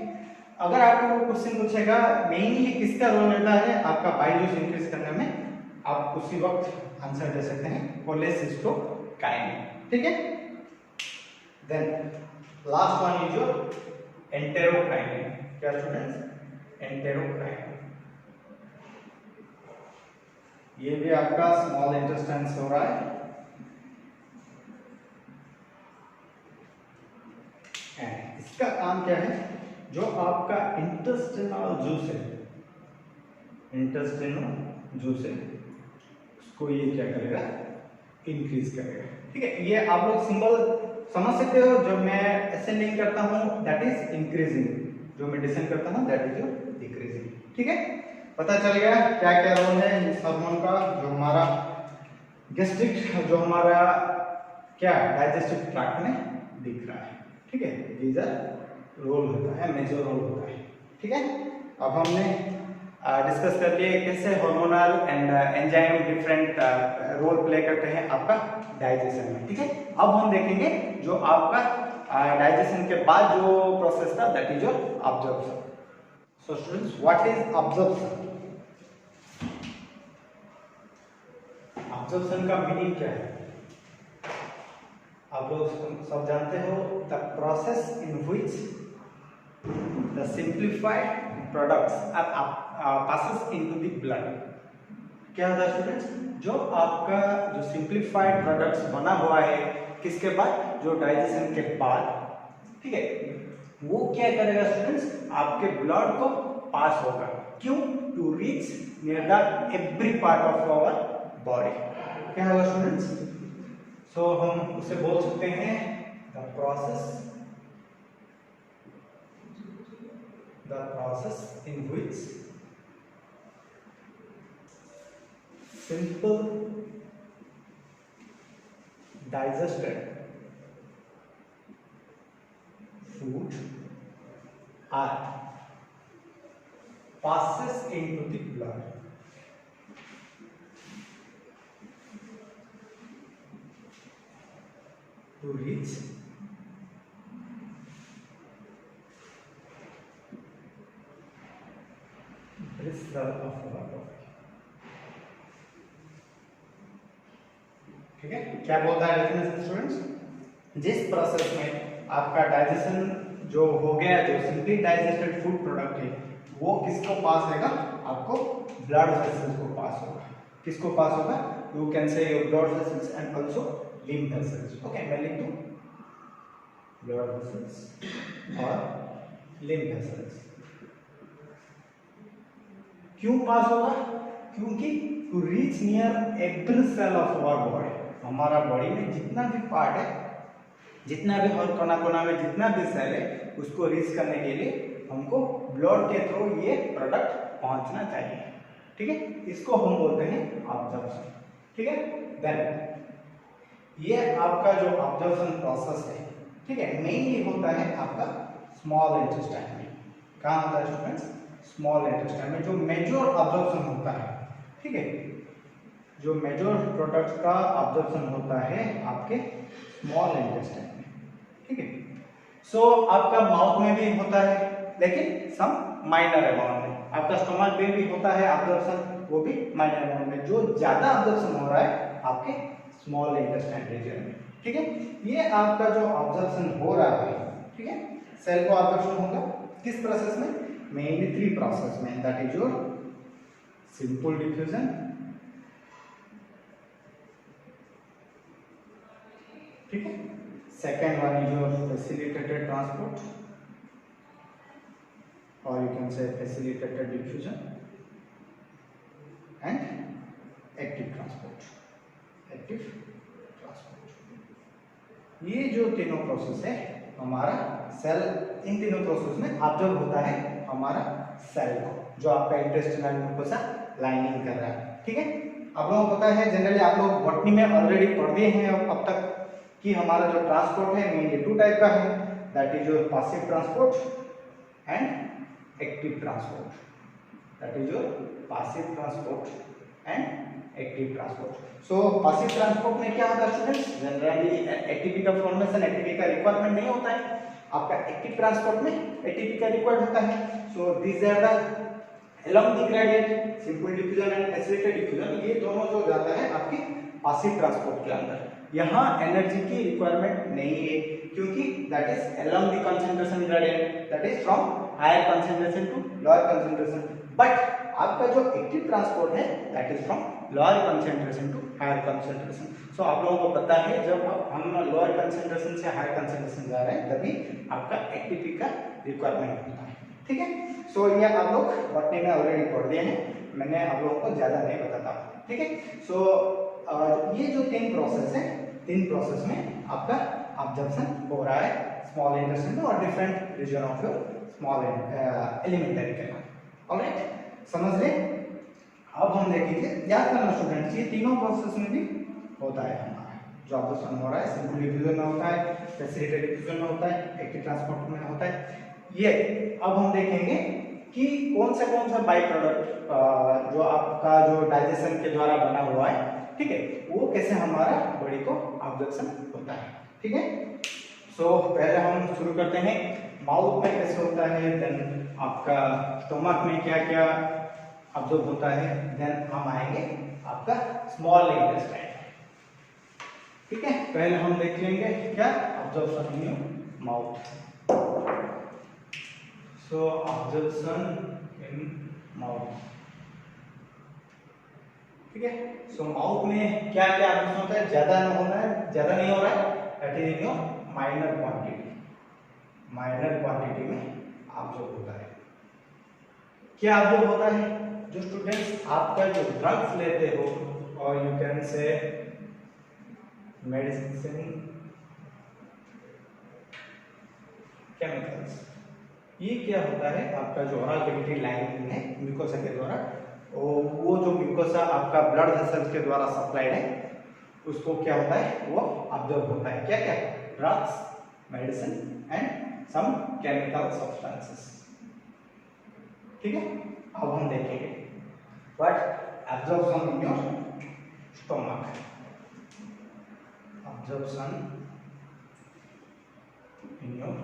Speaker 1: अगर आपको क्वेश्चन पूछेगा मेनली किसका रोल रहता है आपका बाइल जूस इंक्रीज करने में, आप उसी वक्त आंसर दे सकते हैं कोलेसिस्टोकाइनिन। ठीक है, then last one is your enterocrinin. क्या स्टूडेंट्स, एंटेरोक्राइनिन, ये भी आपका स्मॉल इंटेस्टाइन से हो रहा है। इसका काम क्या है, जो आपका इंटेस्टिनल जूस है, इंटेस्टिनल जूस है, उसको ये क्या करेगा, इंक्रीज करेगा। ठीक है, ये आप लोग सिंबल समझ सकते हो, जो मैं असेंडिंग करता हूँ दैट इज इंक्रीजिंग, जो मैं डिसेंड करता हूँ दैट इज डिक्रीजिंग। ठीक है, पता चल गया क्या क्या रोल है इस हार्मोन का, जो हमारा गैस्ट्रिक, जो हमारा क्या डाइजेस्टिव ट्रैक्ट में दिख रहा है। ठीक है, दीज आर रोल होता है, मेजर रोल होता है। ठीक है, अब हमने डिस्कस कर लिए कैसे hormonal and enzyme different role play करते हैं आपका डाइजेशन में। ठीक है, अब हम देखेंगे जो आपका डाइजेशन के बाद जो प्रोसेस था that is your absorption. So students, what is absorption? Absorption का मीनिंग क्या है? आप लोग सब जानते हो, the process in which the simplified products passes into the blood। क्या होता है स्टूडेंट्स, जो आपका जो सिंप्लीफाइड प्रोडक्ट्स बना हुआ है किसके बाद, जो डाइजेशन के बाद, ठीक है, वो क्या करेगा स्टूडेंट्स, आपके ब्लड को पास होगा। क्यों? To reach near the every part of our body. क्या होगा स्टूडेंट्स? सो हम उसे बोल सकते हैं the process in which simple digested food are passes into the blood। to reach this level of body। ठीक है, क्या बोलता है डेफिनेशन स्टूडेंट्स? जिस प्रोसेस में आपका डाइजेशन जो हो गया, जो सिंपली डाइजेस्टेड फूड प्रोडक्ट है, वो किसको पास होगा? आपको ब्लड वेसल्स को पास होगा। किसको पास होगा? You can say your blood vessels and also lymph vessels. Okay, मैं लिख दूं ब्लड वेसल्स और लिम्फ वेसल्स। क्यों पास होगा? क्योंकि to reach near every cell of our body, हमारा बॉडी में जितना भी पार्ट है, जितना भी हर कोना कोना में जितना भी सेल है, उसको रीच करने के लिए हमको ब्लड के थ्रू ये प्रोडक्ट पहुंचना चाहिए। ठीक है, इसको हम बोलते हैं अब्जॉर्प्शन। ठीक है, देन ये आपका जो अब्जॉर्प्शन प्रोसेस है, ठीक है, मेनली होता है आपका स्मॉल इंटेस्टाइन में। कहाँ होता है स्टूडेंट्स? स्मॉल इंटेस्टाइन में, जो मेजर अब्जॉर्प्शन होता है। ठीक है, जो मेजर प्रोडक्ट्स का अब्जॉर्प्शन होता है आपके स्मॉल इंटेस्टाइन में। ठीक है, सो आपका माउथ में भी होता है, लेकिन सम माइनर अमाउंट में। आपका स्टमक में भी होता है अब्जॉर्प्शन, वो भी माइनर अमाउंट में। जो ज्यादा अब्जॉर्प्शन हो रहा है आपके स्मॉल इंटेस्टाइन रीजन में। ठीक है, ये आपका जो अब्जॉर्प्शन हो रहा है, ठीक है, सेल को अब्जॉर्प्शन होगा किस प्रोसेस में? मेनली 3 प्रोसेस में, that is your simple diffusion, second one is your facilitated transport, or you can say facilitated diffusion, and active transport. Active transport, ये जो तीनों प्रोसेस है हमारा सेल, इन तीनों प्रोसेस में ऑब्जर्व होता है हमारा सेल को, जो आपका इंटेस्टिनल म्यूकोसा लाइनिंग कर रहा है। ठीक है, आप लोगों को पता है, जनरली आप लोग बॉटनी में ऑलरेडी पढ़ दिए हैं अब तक कि हमारा जो ट्रांसपोर्ट है मेनली टू टाइप का है, that is your passive transport and active transport. That is your passive transport and active transport. So passive transport में क्या होता है स्टूडेंट्स, जनरली एटीपी का फॉर्मेशन, एटीपी का रिक्वायरमेंट नहीं होता है। आपका एक्टिव ट्रांसपोर्ट में एटीपी का रिक्वायर्ड होता है। So this are the along the gradient, simple diffusion and facilitated diffusion, ये दोनों जो जाता है आपके पैसिव ट्रांसपोर्ट के अंदर। यहाँ एनर्जी की रिक्वायरमेंट नहीं है, क्योंकि that is along the concentration gradient, that is from higher concentration to lower concentration। But आपका जो एक्टिव ट्रांसपोर्ट है that is from lower concentration to higher concentration. So आप लोगों को पता है जब हम लोअर कंसेंट्रेशन से हायर कंसेंट्रेशन जा रहे हैं तभी आपका एटीपी का रिक्वायरमेंट होता है। ठीक है, सो ये आप लोग बॉटनी में ऑलरेडी पढ़ दिए हैं, मैंने आप लोगों को ज्यादा नहीं बताता। ठीक है, सो ये जो तीन प्रोसेस है, तीन प्रोसेस में आपका ऑब्जर्वेशन हो रहा है स्मॉल इंटेस्टाइन में और different region of your small alimentary canal. Alright, समझ ले। अब हम देखेंगे, याद करना स्टूडेंट्स, ये तीनों प्रोसेस में भी होता है हमारा जो ऑब्जर्वेशन हो रहा है, सिंपल डिफ्यूजन में होता है, फैसिलिटेटेड डिफ्यूजन में होता है, एक्टिव ट्रांसपोर्ट में होता है। ये अब हम देखेंगे कि कौन सा बाई प्रोडक्ट जो आपका जो डाइजेशन के द्वारा बना हुआ है, ठीक है, वो कैसे हमारा बॉडी को ऑब्जर्वेशन होता है। ठीक है, सो पहले हम शुरू करते हैं माउथ में कैसे होता है, देन आपका स्टमक में क्या क्या ऑब्जर्व होता है, देन हम आएंगे आपका स्मॉल इंटेस्टाइन। ठीक है, पहले हम देख लेंगे क्या observation in mouth. So observation in mouth, ठीक है। सो माउथ में क्या क्या ऑब्जर्वेशन होता है, ज्यादा नहीं हो रहा है, that is in your minor quantity, minor quantity में ऑब्जर्व होता है। क्या ऑब्जर्व होता है, जो स्टूडेंट्स आपका जो ड्रग्स लेते हो, और यू कैन से मेडिसिन, केमिकल्स, ये क्या होता है आपका जो ओरल कैविटी लाइनिंग है म्यूकोसा के द्वारा, वो जो म्यूकोसा आपका ब्लड वेसल्स के द्वारा सप्लाइड है, उसको क्या होता है, वो ऑब्जर्व होता है। क्या क्या, drugs, medicine and some chemical substances. ठीक है, अब हम देखेंगे what absorption in your stomach, absorption in your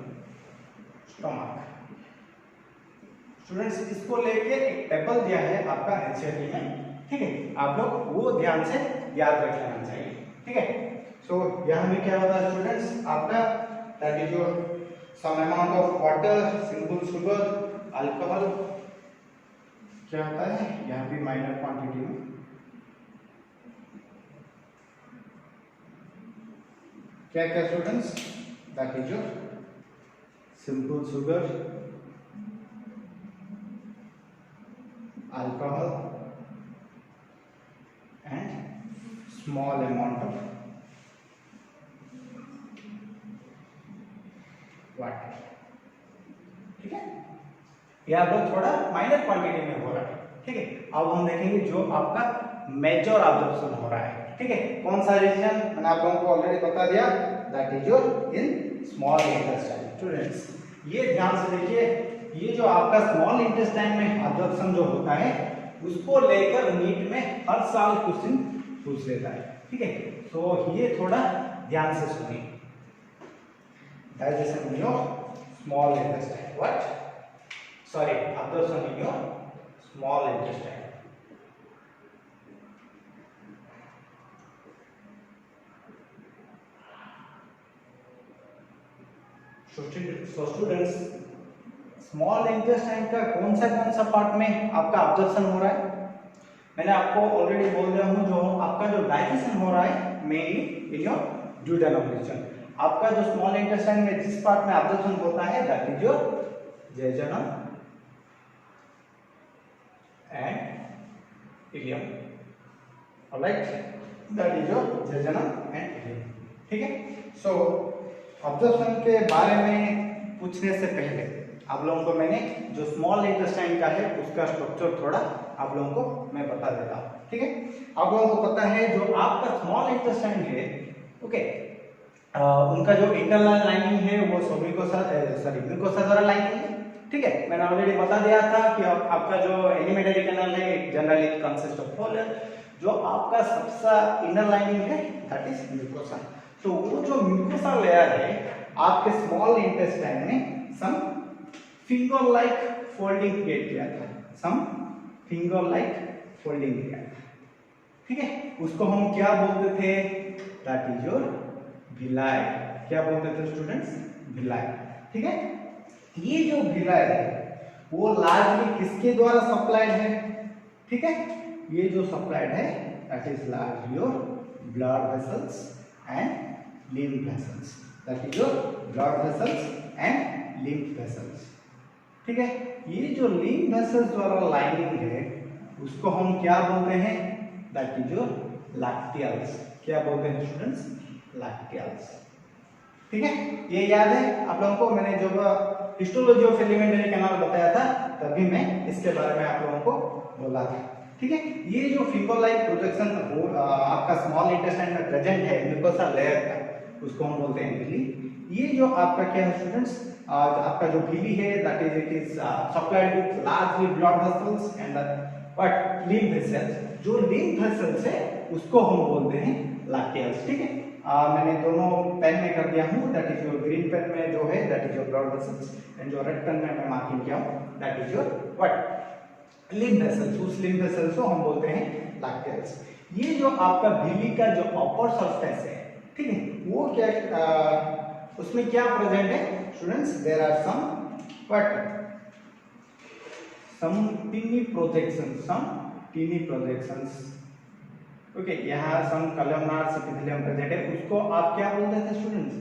Speaker 1: stomach. Students, इसको लेके एक टेबल दिया है आपका एनसीईआरटी में, ठीक है, आप लोग वो ध्यान से याद रख लेना चाहिए। ठीक है, सो यहाँ में क्या होता है स्टूडेंट्स, आपका that is your some amount of water, simple sugar, alcohol, क्या होता है यहाँ भी माइनर क्वांटिटी में, क्या क्या students, that is your simple sugar, alcohol and small amount of water. ठीक है, यह आप लोग थोड़ा माइनर क्वांटिटी में हो रहा है। ठीक है, अब हम देखेंगे जो आपका मेजर ऑब्जर्वेशन हो रहा है। ठीक है, कौन सा रीजन, मैंने आप लोगों को ऑलरेडी बता दिया, that is your in small intestine. Students, ये ध्यान से देखिए, ये जो आपका स्मॉल इंटेस्टाइन में ऑब्जर्वेशन जो होता है, उसको लेकर नीट में हर साल क्वेश्चन पूछ लेता है। ठीक है, तो ये थोड़ा ध्यान से सुनिए। Digestion in your small intestine, what, sorry, absorption in your small intestine। So students, small intestine का कौन सा पार्ट में आपका ऑब्जर्वेशन हो रहा है, मैंने आपको ऑलरेडी बोल दिया हूं, जो आपका जो डाइजेशन हो रहा है mainly in your duodenum region. आपका जो स्मॉल इंटेस्टाइन में जिस पार्ट में एब्जॉर्प्शन होता है that is your jejunum and ileum. Alright, that is your jejunum and ileum. ठीक है, सो ऑब्जर्वेशन के बारे में पूछने से पहले आप लोगों को मैंने जो स्मॉल इंटेस्टाइन का है उसका स्ट्रक्चर थोड़ा आप लोगों को मैं बता देता हूँ। ठीक है, आप लोगों को पता है जो आपका स्मॉल इंटेस्टाइन है, ओके, उनका जो इंटरनल लाइनिंग है वो म्यूकोसा लाइनिंग है। ठीक है, मैंने ऑलरेडी बता दिया था कि आपका जो एलिमेंटरी कैनाल है generally consist of four layer. जो आपका सबसे इनर लाइनिंग है दैट इज म्यूकोसा। तो वो जो म्यूकोसा लेयर है आपके स्मॉल इंटेस्टाइन में सम फिंगर लाइक फोल्डिंग क्रिएट किया था, सम फिंगर लाइक फोल्डिंग किया था। ठीक है, उसको हम क्या बोलते थे, दैट इज योर विलाई। क्या बोलते थे स्टूडेंट्स, विलाई। ठीक है, ये जो विलाई है वो लार्जली किसके द्वारा सप्लाइड है, ठीक है, ये जो सप्लाइड है that is largely your blood vessels and lymph vessels, that is your blood vessels and lymph vessels. ठीक है, ये जो लिम्फ वेसल्स द्वारा लाइनिंग है उसको हम क्या बोलते हैं, दैट इज योर लैक्टियल्स। क्या बोलते हैं स्टूडेंट्स, लैक्टियल्स। ठीक है, ये याद है आप लोगों को, मैंने जब हिस्टोलॉजी ऑफ एलिमेंटरी कैनाल बताया था तभी मैं इसके बारे में आप लोगों को बोला था। ठीक है, ये जो फिंगर लाइक प्रोजेक्शन आपका स्मॉल इंटेस्टाइन में प्रेजेंट है म्यूकोसा लेयर का, उसको हम बोलते हैं विली। ये जो आपका क्या है स्टूडेंट्स, आपका जो विली है that is it is supplied with largely blood vessels and what lymph vessels. जो लिम्फ वेसल्स है उसको हम बोलते हैं लैक्टियल्स। ठीक है, मैंने दोनों पेन में कर दिया हूँ, that is your green pen में जो है that is your blood vessels and जो रेड पेन में मैं मार्किंग किया हूँ that is your what lymph vessels. उस लिम्फ वेसल्स को हम बोलते हैं लैक्टियल्स। ये जो आपका विली का जो अपर सरफेस है, ठीक है, वो क्या उसमें क्या प्रेजेंट है students, there are some what some tiny projections. Okay, यहाँ सम कॉलमनार एपिथेलियम प्रेजेंट है, उसको आप क्या बोलते थे students,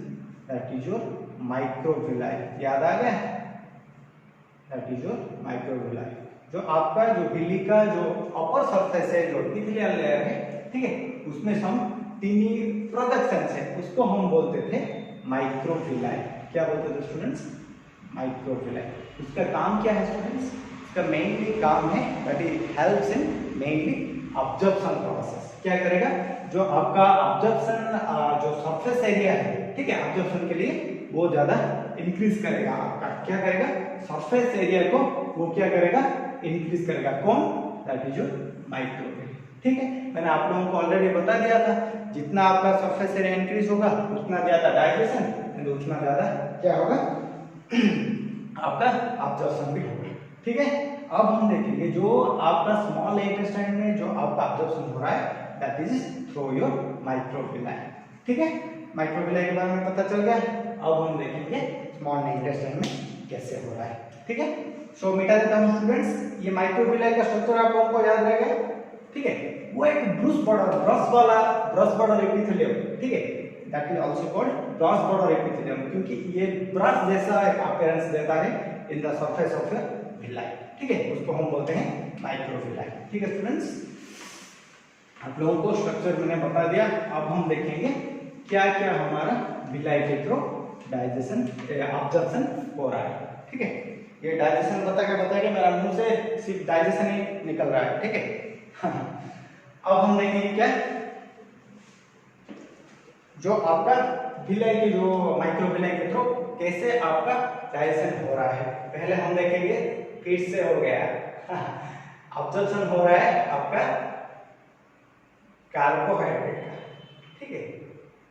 Speaker 1: that is your microvilli. याद आ गया, दैट इज योर माइक्रोविलाई। जो आपका जो विली का जो अपर सरफेस है जो एपिथेलियल लेयर है, ठीक है, उसमें सम टीनी प्रोजेक्शंस है, उसको हम बोलते थे माइक्रोविलाई। क्या बोलते थे स्टूडेंट्स, माइक्रोविलाई। उसका काम क्या है स्टूडेंट्स, इसका मेनली काम है that is helps in mainly absorption process. क्या करेगा, जो आपका ऑब्जर्प्शन जो सरफेस एरिया है, ठीक है, ऑब्जर्प्शन के लिए वो ज्यादा इंक्रीज करेगा। आपका क्या करेगा, सरफेस एरिया को वो क्या करेगा, इंक्रीज करेगा। कौन, दैट इज योर माइक्रोविलाई। ठीक है, मैंने आप लोगों को ऑलरेडी बता दिया था, जितना आपका सरफेस एरिया इंक्रीज होगा उतना ज्यादा डाइजेशन एंड उतना ज्यादा क्या होगा आपका ऑब्जर्प्शन भी होगा। ठीक है, अब हम देखेंगे जो आपका स्मॉल इंटेस्टाइन में जो आपका ऑब्जर्प्शन हो रहा है that is through your microvilli. ठीक है, माइक्रोविलाई के बारे में पता चल गया। अब हम देखेंगे स्मॉल इंटेस्टाइन में कैसे हो रहा है। ठीक है, सो मिटा देता हूं स्टूडेंट्स, ये माइक्रोविलाई का स्ट्रक्चर आप लोगों को याद रहेगा। ठीक है, वो एक ब्रश बॉर्डर एपिथेलियम, ठीक है, that is also called brush border epithelium, क्योंकि ये ब्रश जैसा एक अपीयरेंस देता है in the surface of villi. ठीक है, उसको हम बोलते हैं माइक्रोविलाई। ठीक है स्टूडेंट्स, आप लोगों को स्ट्रक्चर मैंने बता दिया। अब हम देखेंगे क्या क्या हमारा विलाई के थ्रू डाइजेशन ऑब्जर्प्शन हो रहा है। ठीक है, ये डाइजेशन बता के मेरा मुंह से सिर्फ डाइजेशन ही निकल रहा है। ठीक है अब हम देखेंगे क्या जो आपका विलाई के जो माइक्रोविलाई के थ्रू कैसे आपका डाइजेशन हो रहा है। पहले हम देखेंगे फिर से हो गया ऑब्जर्प्शन हो रहा है आपका कार्बोहाइड्रेट का। ठीक है,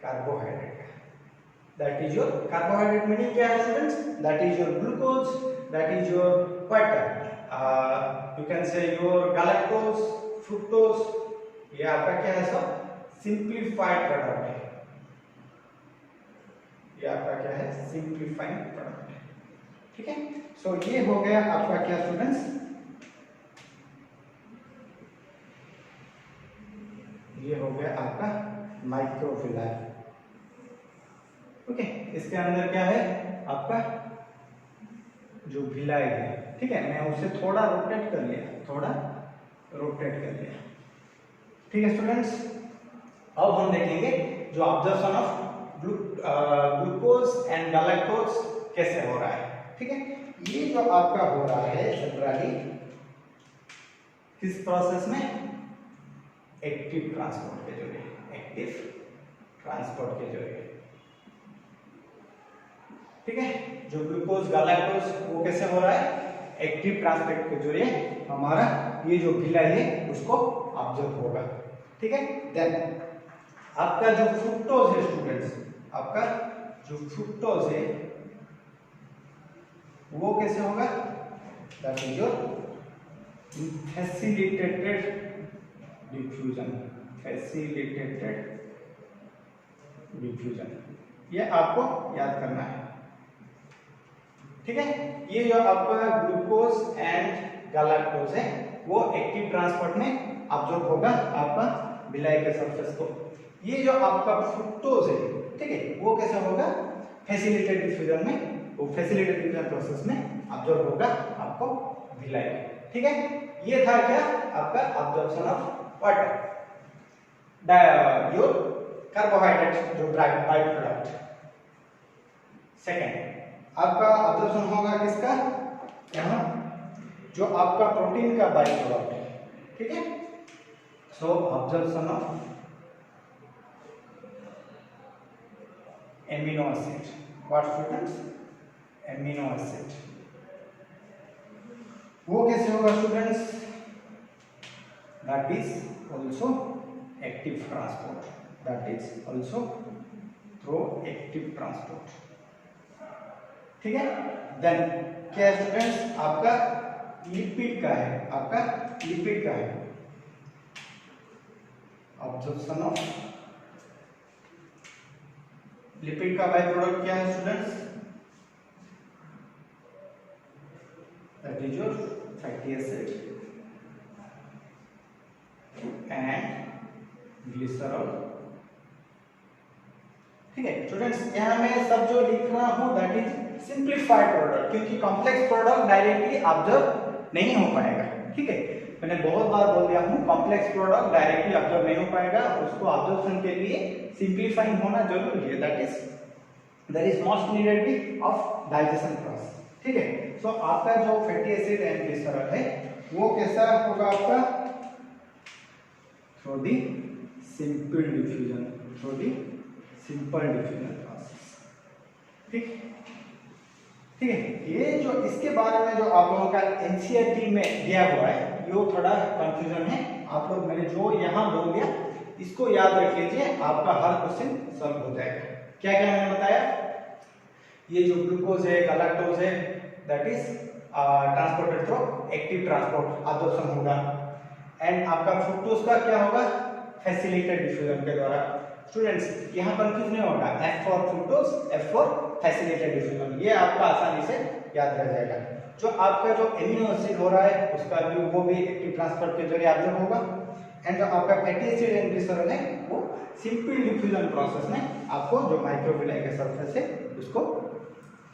Speaker 1: कार्बोहाइड्रेट का, that is your carbohydrate meaning क्या है students, that is your glucose, that is your what you can say your galactose, fructose. ये आपका क्या है सब सिंप्लीफाइड प्रोडक्ट है। ये आपका क्या है, सिंप्लीफाइड प्रोडक्ट है। ठीक है, सो ये हो गया आपका क्या स्टूडेंट्स, ये हो गया आपका माइक्रोविलाई। ओके, इसके अंदर क्या है आपका जो भिलाई है, ठीक है, मैं उसे थोड़ा रोटेट कर लिया, थोड़ा रोटेट कर लिया। ठीक है स्टूडेंट्स, अब हम देखेंगे जो observation of glucose and galactose कैसे हो रहा है। ठीक है, ये जो आपका हो रहा है जनरली किस प्रोसेस में, एक्टिव ट्रांसपोर्ट के जरिए, एक्टिव ट्रांसपोर्ट के जरिए। ठीक है, जो ग्लूकोज गैलेक्टोज वो कैसे हो रहा है, एक्टिव ट्रांसपोर्ट के जरिए हमारा ये जो भिलाई है उसको ऑब्जर्व होगा। ठीक है, देन आपका जो फ्रुक्टोज है स्टूडेंट्स, आपका जो फ्रुक्टोज है वो कैसे होगा, that is your facilitated diffusion, facilitated diffusion, ये आपको याद करना है। ठीक है, ये जो आपका ग्लूकोज एंड गैलेक्टोज है वो एक्टिव ट्रांसपोर्ट में ऑब्जॉर्ब होगा आपका भिलाई के सरफेस को। ये जो आपका फ्रुक्टोज है, ठीक है, वो कैसे होगा, फैसिलिटेटेड डिफ्यूजन में, वो फैसिलिटेटेड डिफ्यूजन प्रोसेस में ऑब्जॉर्ब होगा आपको भिलाई। ठीक है, ये था क्या आपका observation of what, your carbohydrate जो बाई प्रोडक्ट। सेकेंड आपका ऑब्जर्वेशन होगा किसका, यहाँ जो आपका प्रोटीन का बाई प्रोडक्ट है। ठीक है, so observation of amino acid, what students, amino acid, वो कैसे होगा students, that is also active transport, that is also through active transport. ठीक है, देन क्या है स्टूडेंट्स, आपका लिपिड का है, आपका लिपिड का है ऑब्जर्वेशन ऑफ लिपिड का बाय प्रोडक्ट क्या है students, that is your fatty acid and glycerol. ठीक है स्टूडेंट्स, यहाँ मैं सब जो लिख रहा हूँ दैट इज सिंप्लीफाइड प्रोडक्ट, क्योंकि कॉम्प्लेक्स प्रोडक्ट डायरेक्टली ऑब्जर्व नहीं हो पाएगा। ठीक है, मैंने बहुत बार बोल दिया हूँ कॉम्प्लेक्स प्रोडक्ट डायरेक्टली ऑब्जर्व नहीं हो पाएगा, उसको ऑब्जर्वेशन के लिए सिंप्लीफाइंग होना जरूरी है, that is most needed off digestion process. ठीक है, सो आपका जो फैटी एसिड एंड ग्लिसरॉल है वो कैसा होगा आपका, through the simple diffusion, through the simple diffusion process. ठीक ठीक है, ये जो इसके बारे में जो आप लोगों का एनसीईआरटी में दिया हुआ है ये थोड़ा कंफ्यूजन है, आप लोग मैंने जो यहाँ बोल दिया इसको याद रख लीजिए, आपका हर क्वेश्चन सॉल्व हो जाएगा। क्या क्या मैंने बताया, ये जो ग्लूकोज है गैलेक्टोज है that is transported through active transport observation होगा, एंड आपका फ्रुक्टोज का क्या होगा, फैसिलिटेटेड डिफ्यूजन के द्वारा। स्टूडेंट्स यहाँ कंफ्यूज नहीं होगा, F for fructose, F for facilitated diffusion, ये आपका आसानी से याद रह जाएगा। जो आपका जो एमिनो एसिड हो रहा है उसका भी वो भी एक्टिव ट्रांसपोर्ट के जरिए ऑब्जर्व होगा, एंड जो आपका फैटी एसिड एंड ग्लिसरॉल है वो सिंपल डिफ्यूजन प्रोसेस में आपको जो माइक्रोविलाई के सरफेस है उसको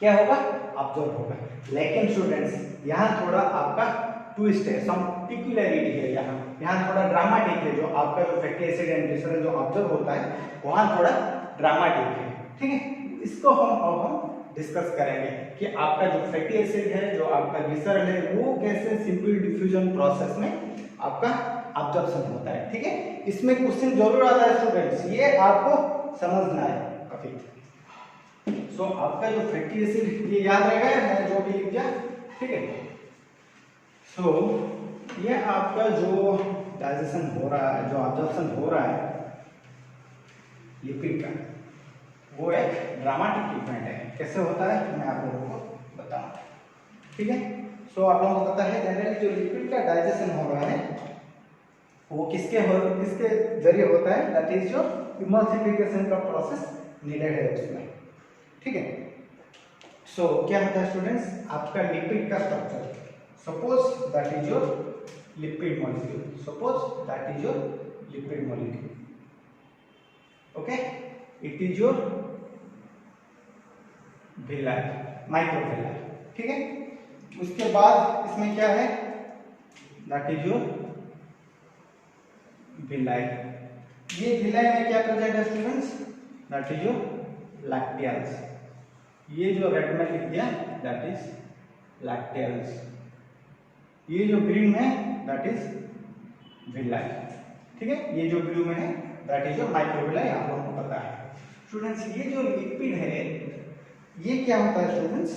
Speaker 1: क्या होगा, ऑब्जर्व होगा। लेकिन स्टूडेंट्स यहाँ थोड़ा आपका ट्विस्ट है, सम पिक्युलरिटी है, यहाँ थोड़ा ड्रामेटिक है, जो आपका जो फैटी एसिड एंड ग्लिसरॉल जो ऑब्जर्व होता है वहाँ थोड़ा ड्रामेटिक है। ठीक है, इसको हम डिस्कस करेंगे कि आपका जो फैटी एसिड है जो आपका ग्लिसरॉल है वो कैसे सिंपल डिफ्यूजन प्रोसेस में आपका ऑब्जर्वेशन होता है। ठीक है, इसमें क्वेश्चन जरूर आता है स्टूडेंट्स, ये आपको समझना है काफी। सो आपका जो फैटी एसिड ये याद रहेगा, मैं जो भी लिख दिया। ठीक है, सो ये आपका जो डाइजेशन हो रहा है, जो ऑब्जर्वेशन हो रहा है लिपिड का, वो एक ड्रामेटिक इवेंट है। कैसे होता है मैं आप लोगों को बताऊंगा। ठीक है, सो आप लोगों को पता है जनरली जो लिपिड का डाइजेशन हो रहा है वो किसके जरिए होता है, दैट इज जो इमल्सिफिकेशन का प्रोसेस नीडेड है उसमें। ठीक है, सो क्या होता है स्टूडेंट्स, आपका लिपिड का structure, suppose that is your lipid molecule, suppose that is your lipid molecule, okay, it is your villi microvilli, ठीक है। उसके बाद इसमें क्या है, दैट इज योर villi। ये villi में क्या प्रेजेंट है students, that is your lacteals. ये जो रेड में लिख दिया दैट इज लैक्टियल्स, ये जो ग्रीन में दैट इज villi, ठीक है। ये जो ब्लू में है दैट इज योर माइक्रोविलाई, आप लोगों को पता है स्टूडेंट्स। ये जो लिपिड है ये क्या होता है students,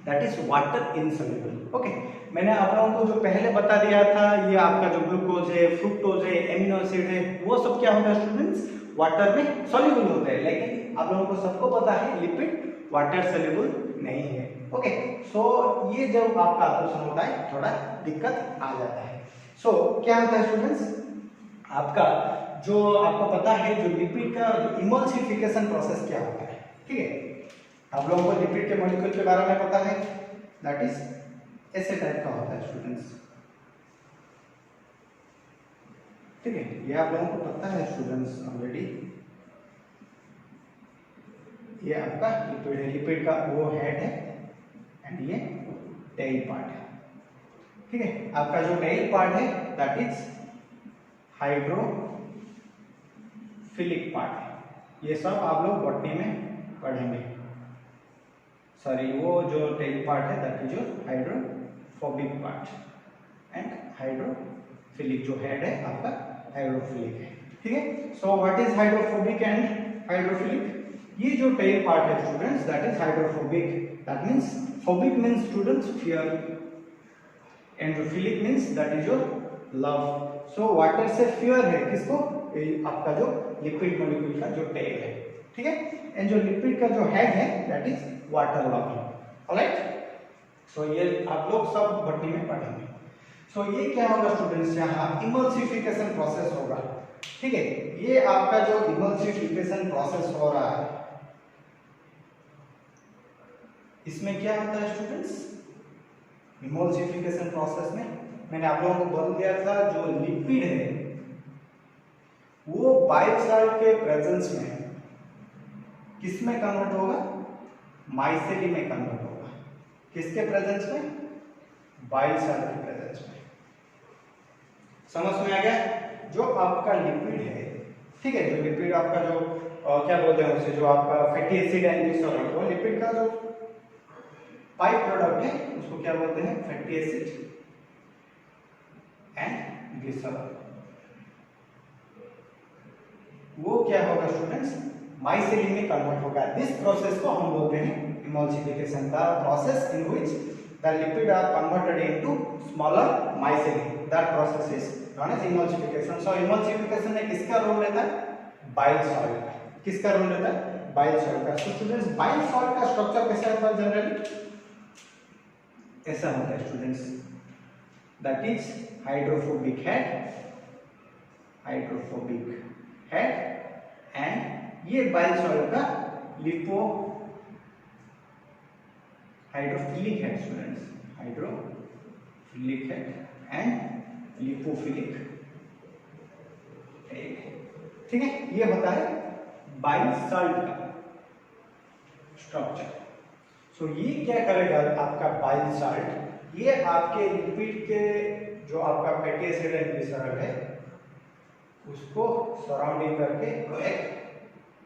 Speaker 1: that is water insoluble. Okay, मैंने आप लोगों को जो पहले बता दिया था, ये आपका जो ग्लूकोज है, फ्रुक्टोज है, एमिनो एसिड है, वो सब क्या होता है स्टूडेंट्स, वाटर में सॉल्युबल होते हैं। लेकिन आप लोगों को सबको पता है लिपिड वाटर सॉल्युबल नहीं है। ओके, सो ये जब आपका ऑपरेशन होता है थोड़ा दिक्कत आ जाता है। सो क्या होता है स्टूडेंट्स, आपका जो आपको पता है जो लिपिड का इमल्सिफिकेशन प्रोसेस क्या होता है, ठीक है। आप लोगों को लिपिड के मॉलिक्यूल के बारे में पता है, दैट इज ऐसे टाइप का होता है स्टूडेंट्स, ठीक है। ये आप लोगों को पता है स्टूडेंट्स ऑलरेडी। ये आपका लिपिड है, लिपिड का वो हेड है एंड ये टेल पार्ट है, ठीक है। आपका जो टेल पार्ट है दैट इज हाइड्रोफिलिक पार्ट है। ये सब आप लोग बॉटनी में पढ़ेंगे। सॉरी, वो जो टेल पार्ट है that is your hydrophobic part and hydrophilic जो हेड है आपका हाइड्रोफिलिक है, ठीक है। So what is hydrophobic and hydrophilic, ये जो टेल पार्ट है students that is hydrophobic, that means phobic means students fear, and hydrophilic means that is your love. So water से फियर है किसको, आपका जो लिपिड मॉलिक्यूल का जो टेल है, ठीक है। एंड जो लिपिड का जो हेड है that is water love, alright. So ये आप लोग सब बॉटनी में पढ़ेंगे। सो ये क्या होगा स्टूडेंट्स, यहाँ इमल्सिफिकेशन प्रोसेस होगा, ठीक है। ये आपका जो इमल्सिफिकेशन प्रोसेस हो रहा है इसमें क्या होता है स्टूडेंट्स, इमल्सिफिकेशन प्रोसेस में मैंने आप लोगों को बोल दिया था जो लिपिड है वो बाइसॉल्ट के प्रेजेंस में किस में कन्वर्ट होगा, माइसेली में कन्वर्ट होगा। किसके प्रेजेंस में, बाइसॉल्ट के प्रेजेंस में। समझ में आ गया, जो आपका लिपिड है, ठीक है, जो लिपिड आपका जो क्या बोलते हैं उसे, जो आपका फैटी एसिड एंड ग्लिसरॉल, वो लिपिड का जो बाई प्रोडक्ट है उसको क्या बोलते हैं, फैटी एसिड एंड ग्लिसरॉल। वो क्या होगा स्टूडेंट्स, माइसेली में कन्वर्ट होगा। दिस प्रोसेस को हम बोलते हैं emulsification, the process in which the lipid are converted into smaller micelles, that process is known as emulsification. So emulsification में किसका रोल रहता है, बाइल सॉल्ट का। किसका रोल रहता है, बाइल सॉल्ट का। सो स्टूडेंट्स बाइल सॉल्ट का स्ट्रक्चर कैसा होता है, जनरली ऐसा होता है students, that is hydrophobic head and ये बाइल सॉल्ट का hydrophilic head students, hydrophilic head and lipophilic head, ठीक है। ये होता है बाइल सॉल्ट का स्ट्रक्चर। सो ये क्या करेगा आपका बाइल सॉल्ट, ये आपके लिपिड के जो आपका फैटी एसिड एंड ग्लिसरॉल है उसको सराउंडिंग करके एक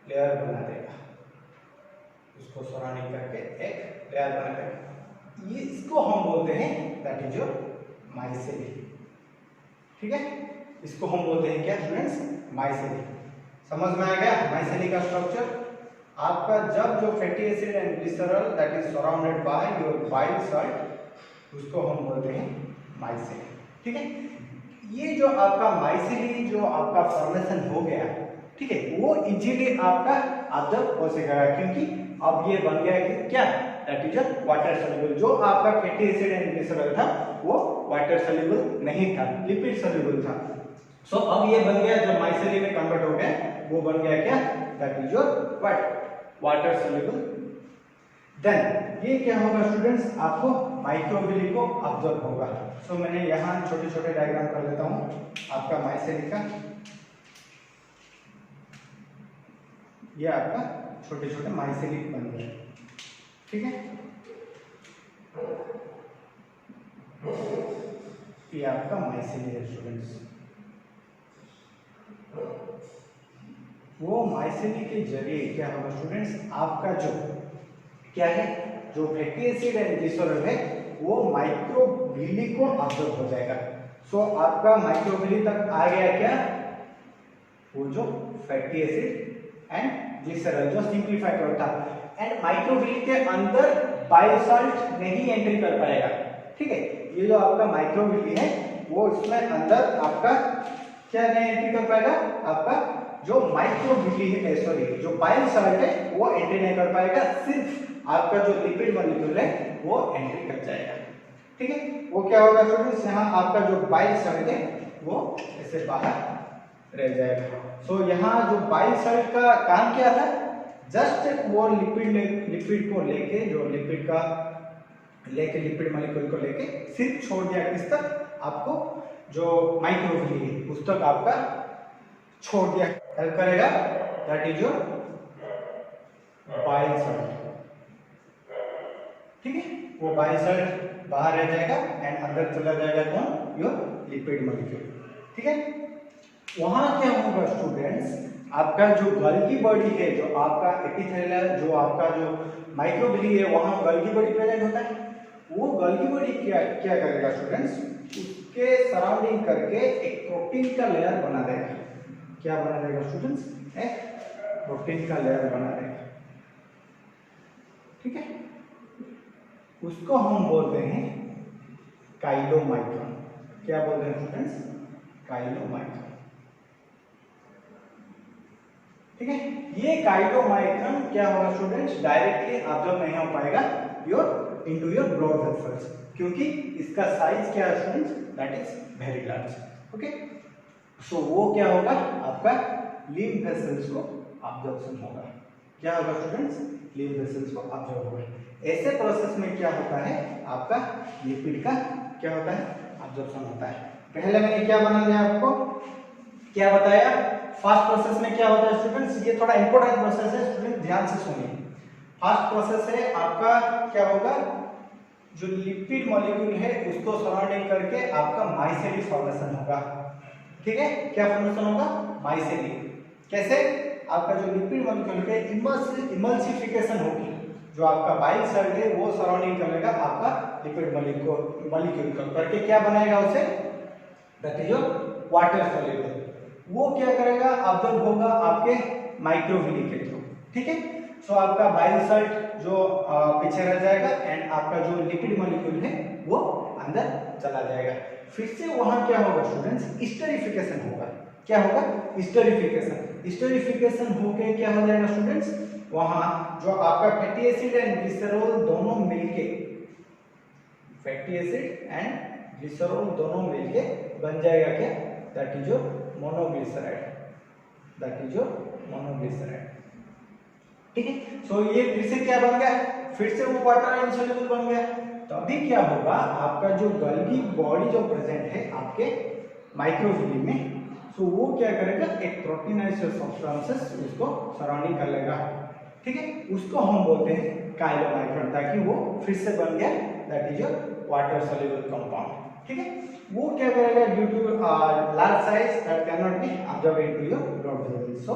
Speaker 1: लेयर बना देगा, उसको सराउंडिंग करके एक लेयर बना देगा। ये इसको हम बोलते हैं दैट इज योर माइसेली, ठीक है। इसको हम बोलते हैं क्या स्टूडेंट्स, माइसेली। समझ में आ गया माइसेली का स्ट्रक्चर। आपका जब जो fatty acid and glycerol that is surrounded by your bile salt उसको हम बोलते हैं माइसेली, ठीक है। ये जो आपका माइसेली जो आपका फॉर्मेशन हो गया, ठीक है, वो इजीली आपका ऑब्जर्व हो सकेगा क्योंकि अब ये बन गया कि क्या, दैट इज वाटर सॉल्युबल। जो आपका फैटी एसिड एंड ग्लिसरॉल था वो वाटर सॉल्युबल नहीं था, लिपिड सॉल्युबल था। सो अब ये बन गया, जो माइसेली में कन्वर्ट हो गया वो बन गया क्या, that is your water soluble. Then ये क्या होगा स्टूडेंट्स, आपको माइक्रोविली को ऑब्जर्व होगा। सो मैंने यहाँ छोटे छोटे डायग्राम कर लेता हूँ आपका माइसेली का। ये आपका छोटे छोटे माइसेली बन गए, ठीक है, ये आपका माइसेली है स्टूडेंट्स। वो माइसेली के जरिए क्या होगा स्टूडेंट्स, आपका जो क्या है, जो फैटी एसिड एंड ग्लिसरॉल है वो माइक्रोविली को अब्जॉर्ब हो जाएगा। सो आपका माइक्रोविली तक आ गया क्या, वो जो फैटी एसिड एंड ग्लिसरॉल जो सिंप्लीफाइड होता, एंड माइक्रोविली के अंदर बायोसाल्ट नहीं एंट्री कर पाएगा। ठीक है, ये जो आपका माइक्रोविली है वो इसमें अंदर आपका क्या नहीं एंट्री कर पाएगा, आपका जो माइक्रोविली है, सॉरी जो बायोसाल्ट है वो एंट्री नहीं कर पाएगा, सिर्फ आपका जो लिपिड मॉलिक्यूल है वो एंट्री कर जाएगा। ठीक है, वो क्या होगा स्टूडेंट्स, यहाँ आपका जो बायोसाल्ट है वो ऐसे बाहर रह जाएगा। सो यहाँ जो बायोसाल्ट का काम क्या था, जस्ट वो लिपिड को लेके, जो लिपिड का लेके लिपिड मॉलिक्यूल को लेके सिर्फ छोड़ दिया किस तक, आपको जो माइक्रोविली है उस तक आपका छोड़ दिया, हेल्प करेगा, दैट इज योर बायोसाल्ट। ठीक है, वो बायोसाल्ट बाहर रह जाएगा एंड अंदर चला जाएगा कौन, योर लिपिड मॉलिक्यूल। ठीक है, वहां क्या होगा स्टूडेंट्स, आपका जो गोल्गी बॉडी है, जो आपका एपिथेलियल, जो आपका जो माइक्रोविली है, वहां गोल्गी बॉडी प्रेजेंट होता है। वो गोल्गी बॉडी क्या क्या करेगा स्टूडेंट्स, उसके सराउंडिंग करके एक प्रोटीन का लेयर बना देगा। क्या बना देगा स्टूडेंट्स, एक प्रोटीन का लेयर बना देगा। ठीक है, उसको हम बोलते हैं काइलोमाइक्रॉन। क्या बोलते हैं स्टूडेंट्स, काइलोमाइक्रॉन। ठीक है, ये काइलोमाइक्रॉन क्या होगा स्टूडेंट्स, डायरेक्टली ऑब्जर्व नहीं हो पाएगा इनटू योर ब्लड वेसल्स, क्योंकि इसका साइज क्या है students, that is very large. Okay, so वो क्या होगा, आपका लिम्फ वेसल्स को ऑब्जर्वेशन होगा। क्या होगा स्टूडेंट्स, लिम्फ वेसल्स को ऑब्जर्व होगा। ऐसे प्रोसेस में क्या होता है, आपका लिपिड का क्या होता है, ऑब्जर्वेशन होता है। पहले मैंने क्या बना दिया आपको, क्या बताया, फास्ट प्रोसेस में क्या होता है स्टूडेंट्स, ये थोड़ा इंपॉर्टेंट प्रोसेस है स्टूडेंट, ध्यान से सुनिए। फास्ट प्रोसेस है आपका, क्या होगा, जो लिपिड मॉलिक्यूल है उसको सराउंडिंग करके आपका माइसेली फॉर्मेशन होगा। ठीक है, क्या फॉर्मेशन होगा, माइसेली। कैसे, आपका जो लिपिड मॉलिक्यूल है इमल्सिफिकेशन होगी, जो आपका बायोसाल्ट है वो सराउंडिंग करेगा आपका लिपिड मॉलिक्यूल को, करके क्या बनाएगा उसे, that is your water soluble. वो क्या करेगा, ऑब्जर्व होगा आपके माइक्रोविली के थ्रू। ठीक है, सो आपका बायोसाल्ट जो पीछे रह जाएगा एंड आपका जो लिपिड मॉलिक्यूल है वो अंदर चला जाएगा। फिर से वहां क्या होगा स्टूडेंट्स, स्टेरिफिकेशन होगा। क्या होगा, स्टेरिफिकेशन। स्टेरिफिकेशन होके क्या हो जाएगा स्टूडेंट्स, वहां जो आपका फैटी एसिड एंड ग्लिसरॉल दोनों मिलके, फैटी एसिड एंड ग्लिसरॉल दोनों मिलके बन जाएगा क्या, that is your monoglyceride, that is your monoglyceride. ठीक है, सो ये फिर से क्या बन गया, फिर से वो वाटर इनसॉल्युबल बन गया। तो अभी क्या होगा, आपका जो गोल्गी बॉडी जो प्रेजेंट है आपके माइक्रोविली में, सो वो क्या करेगा, एक प्रोटीनाइज्ड सब्सटेंसेस उसको सराउंडिंग कर लेगा। ठीक है, उसको हम बोलते हैं काइलोमाइक्रॉन, ताकि वो फिर से बन गया, that is your water soluble compound. ठीक है, वो क्या करेगा, due to large size that can not be observe into your blood vessels, so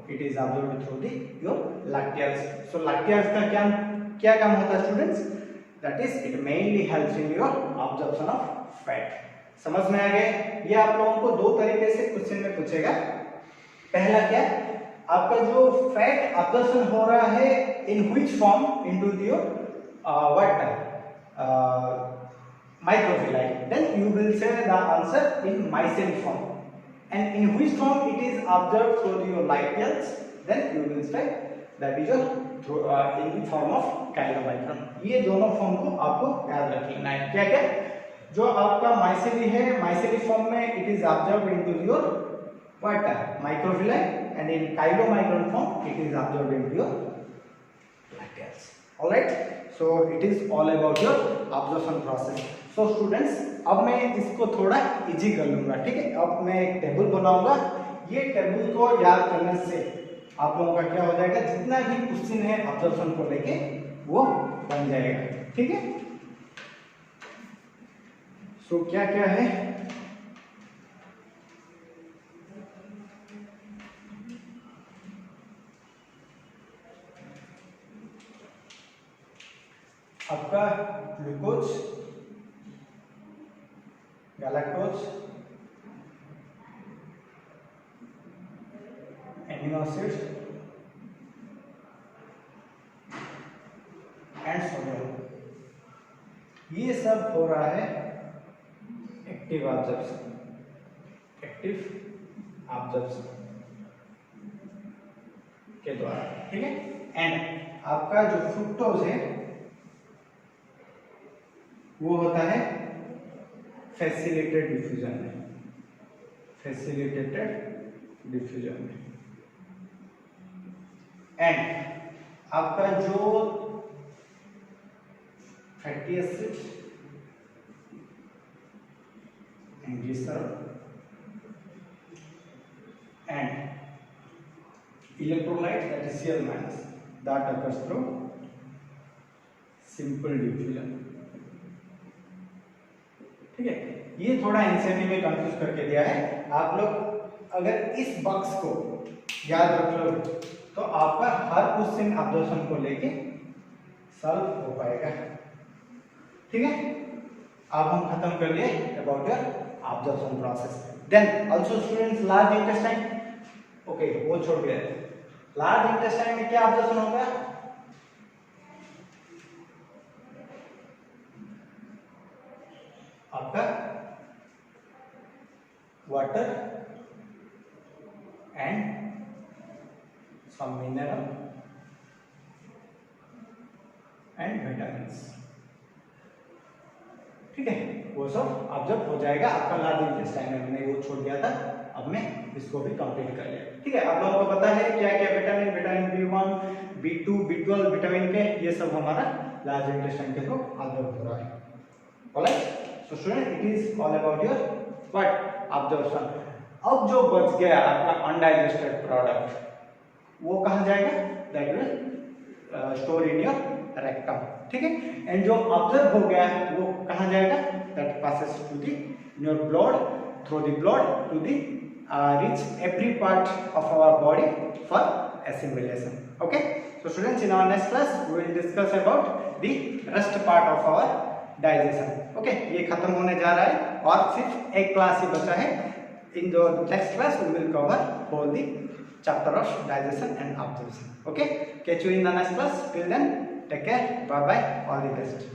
Speaker 1: it is observed through the your lacteals. So lacteals का क्या काम होता है students, that is it mainly helps in your absorption of fat. समझ में आ गए, ये आप लोगों को दो तरीके से क्वेश्चन में पूछेगा। पहला क्या, आपका जो फैट ऑब्जर्प्शन हो रहा है in which form into your what microvilli, then you will say the answer in micelle form, and in which form it is observed through your light gels, then you will say that is your in the form of chylomicron। ये दोनों form को आपको याद रख लेना है। क्या क्या, जो आपका माइसेली है, माइसेली फॉर्म में it is observed into your what microvilli, and in chylomicron form it is observed into your light gels। Alright, so it is all about your observation process. So students, अब मैं इसको थोड़ा इजी कर लूंगा। ठीक है, अब मैं एक टेबल बनाऊंगा, ये टेबल को याद करने से आप लोगों का क्या हो जाएगा, जितना भी क्वेश्चन है ऑब्जर्वेशन को लेके वो बन जाएगा। ठीक है, सो क्या क्या है, आपका glucose, galactose, amino acids and sodium, ये सब हो रहा है एक्टिव ऑब्जर्प्शन, एक्टिव ऑब्जर्प्शन के द्वारा। ठीक है, एंड आपका जो फ्रुक्टोज है वो होता है फैसिलिटेटेड डिफ्यूजन में, फैसिलिटेटेड डिफ्यूजन में। एंड आपका जो fatty acids and glycerol and electrolyte, that is Cl minus, that occurs through simple diffusion। ठीक है, ये थोड़ा एनसीईआरटी में कंफ्यूज करके दिया है। आप लोग अगर इस बॉक्स को याद रख लो तो आपका हर क्वेश्चन ऑब्जर्वेशन को लेके सॉल्व हो पाएगा। ठीक है, अब हम खत्म कर लिए about your observation process. Then also students, large intestine, okay वो छोड़ दिया है। लार्ज इंटेस्टाइन में क्या ऑब्जर्वेशन होगा, आपका water and some mineral and vitamins. ठीक है, वो सब ऑब्जर्व हो जाएगा आपका लार्ज इंटेस्टाइन में। मैंने वो छोड़ दिया था, अब मैं इसको भी कंप्लीट कर लिया। ठीक है, आप लोगों को पता है क्या क्या vitamin, vitamin B1, B2, B12 vitamin के, ये सब हमारा लार्ज इंटेस्टाइन के थ्रू ऑब्जर्व हो रहा है। Alright, so student, it is all about your what observation. अब जो बच गया आपका अनडाइजेस्टेड प्रोडक्ट, वो कहाँ जाएगा, that will store in your rectum. ठीक है, एंड जो ऑब्जर्व हो गया वो कहाँ जाएगा, that passes to the your blood, through the blood to the reach every part of our body for assimilation. Okay, so students, in our next class we will discuss about the rest part of our digestion. Okay, ये खत्म होने जा रहा है और सिर्फ एक class ही बचा है। In the next class we will cover whole the chapter of digestion and absorption. Okay, catch you in the next class. Till then, take care, bye bye, all the best.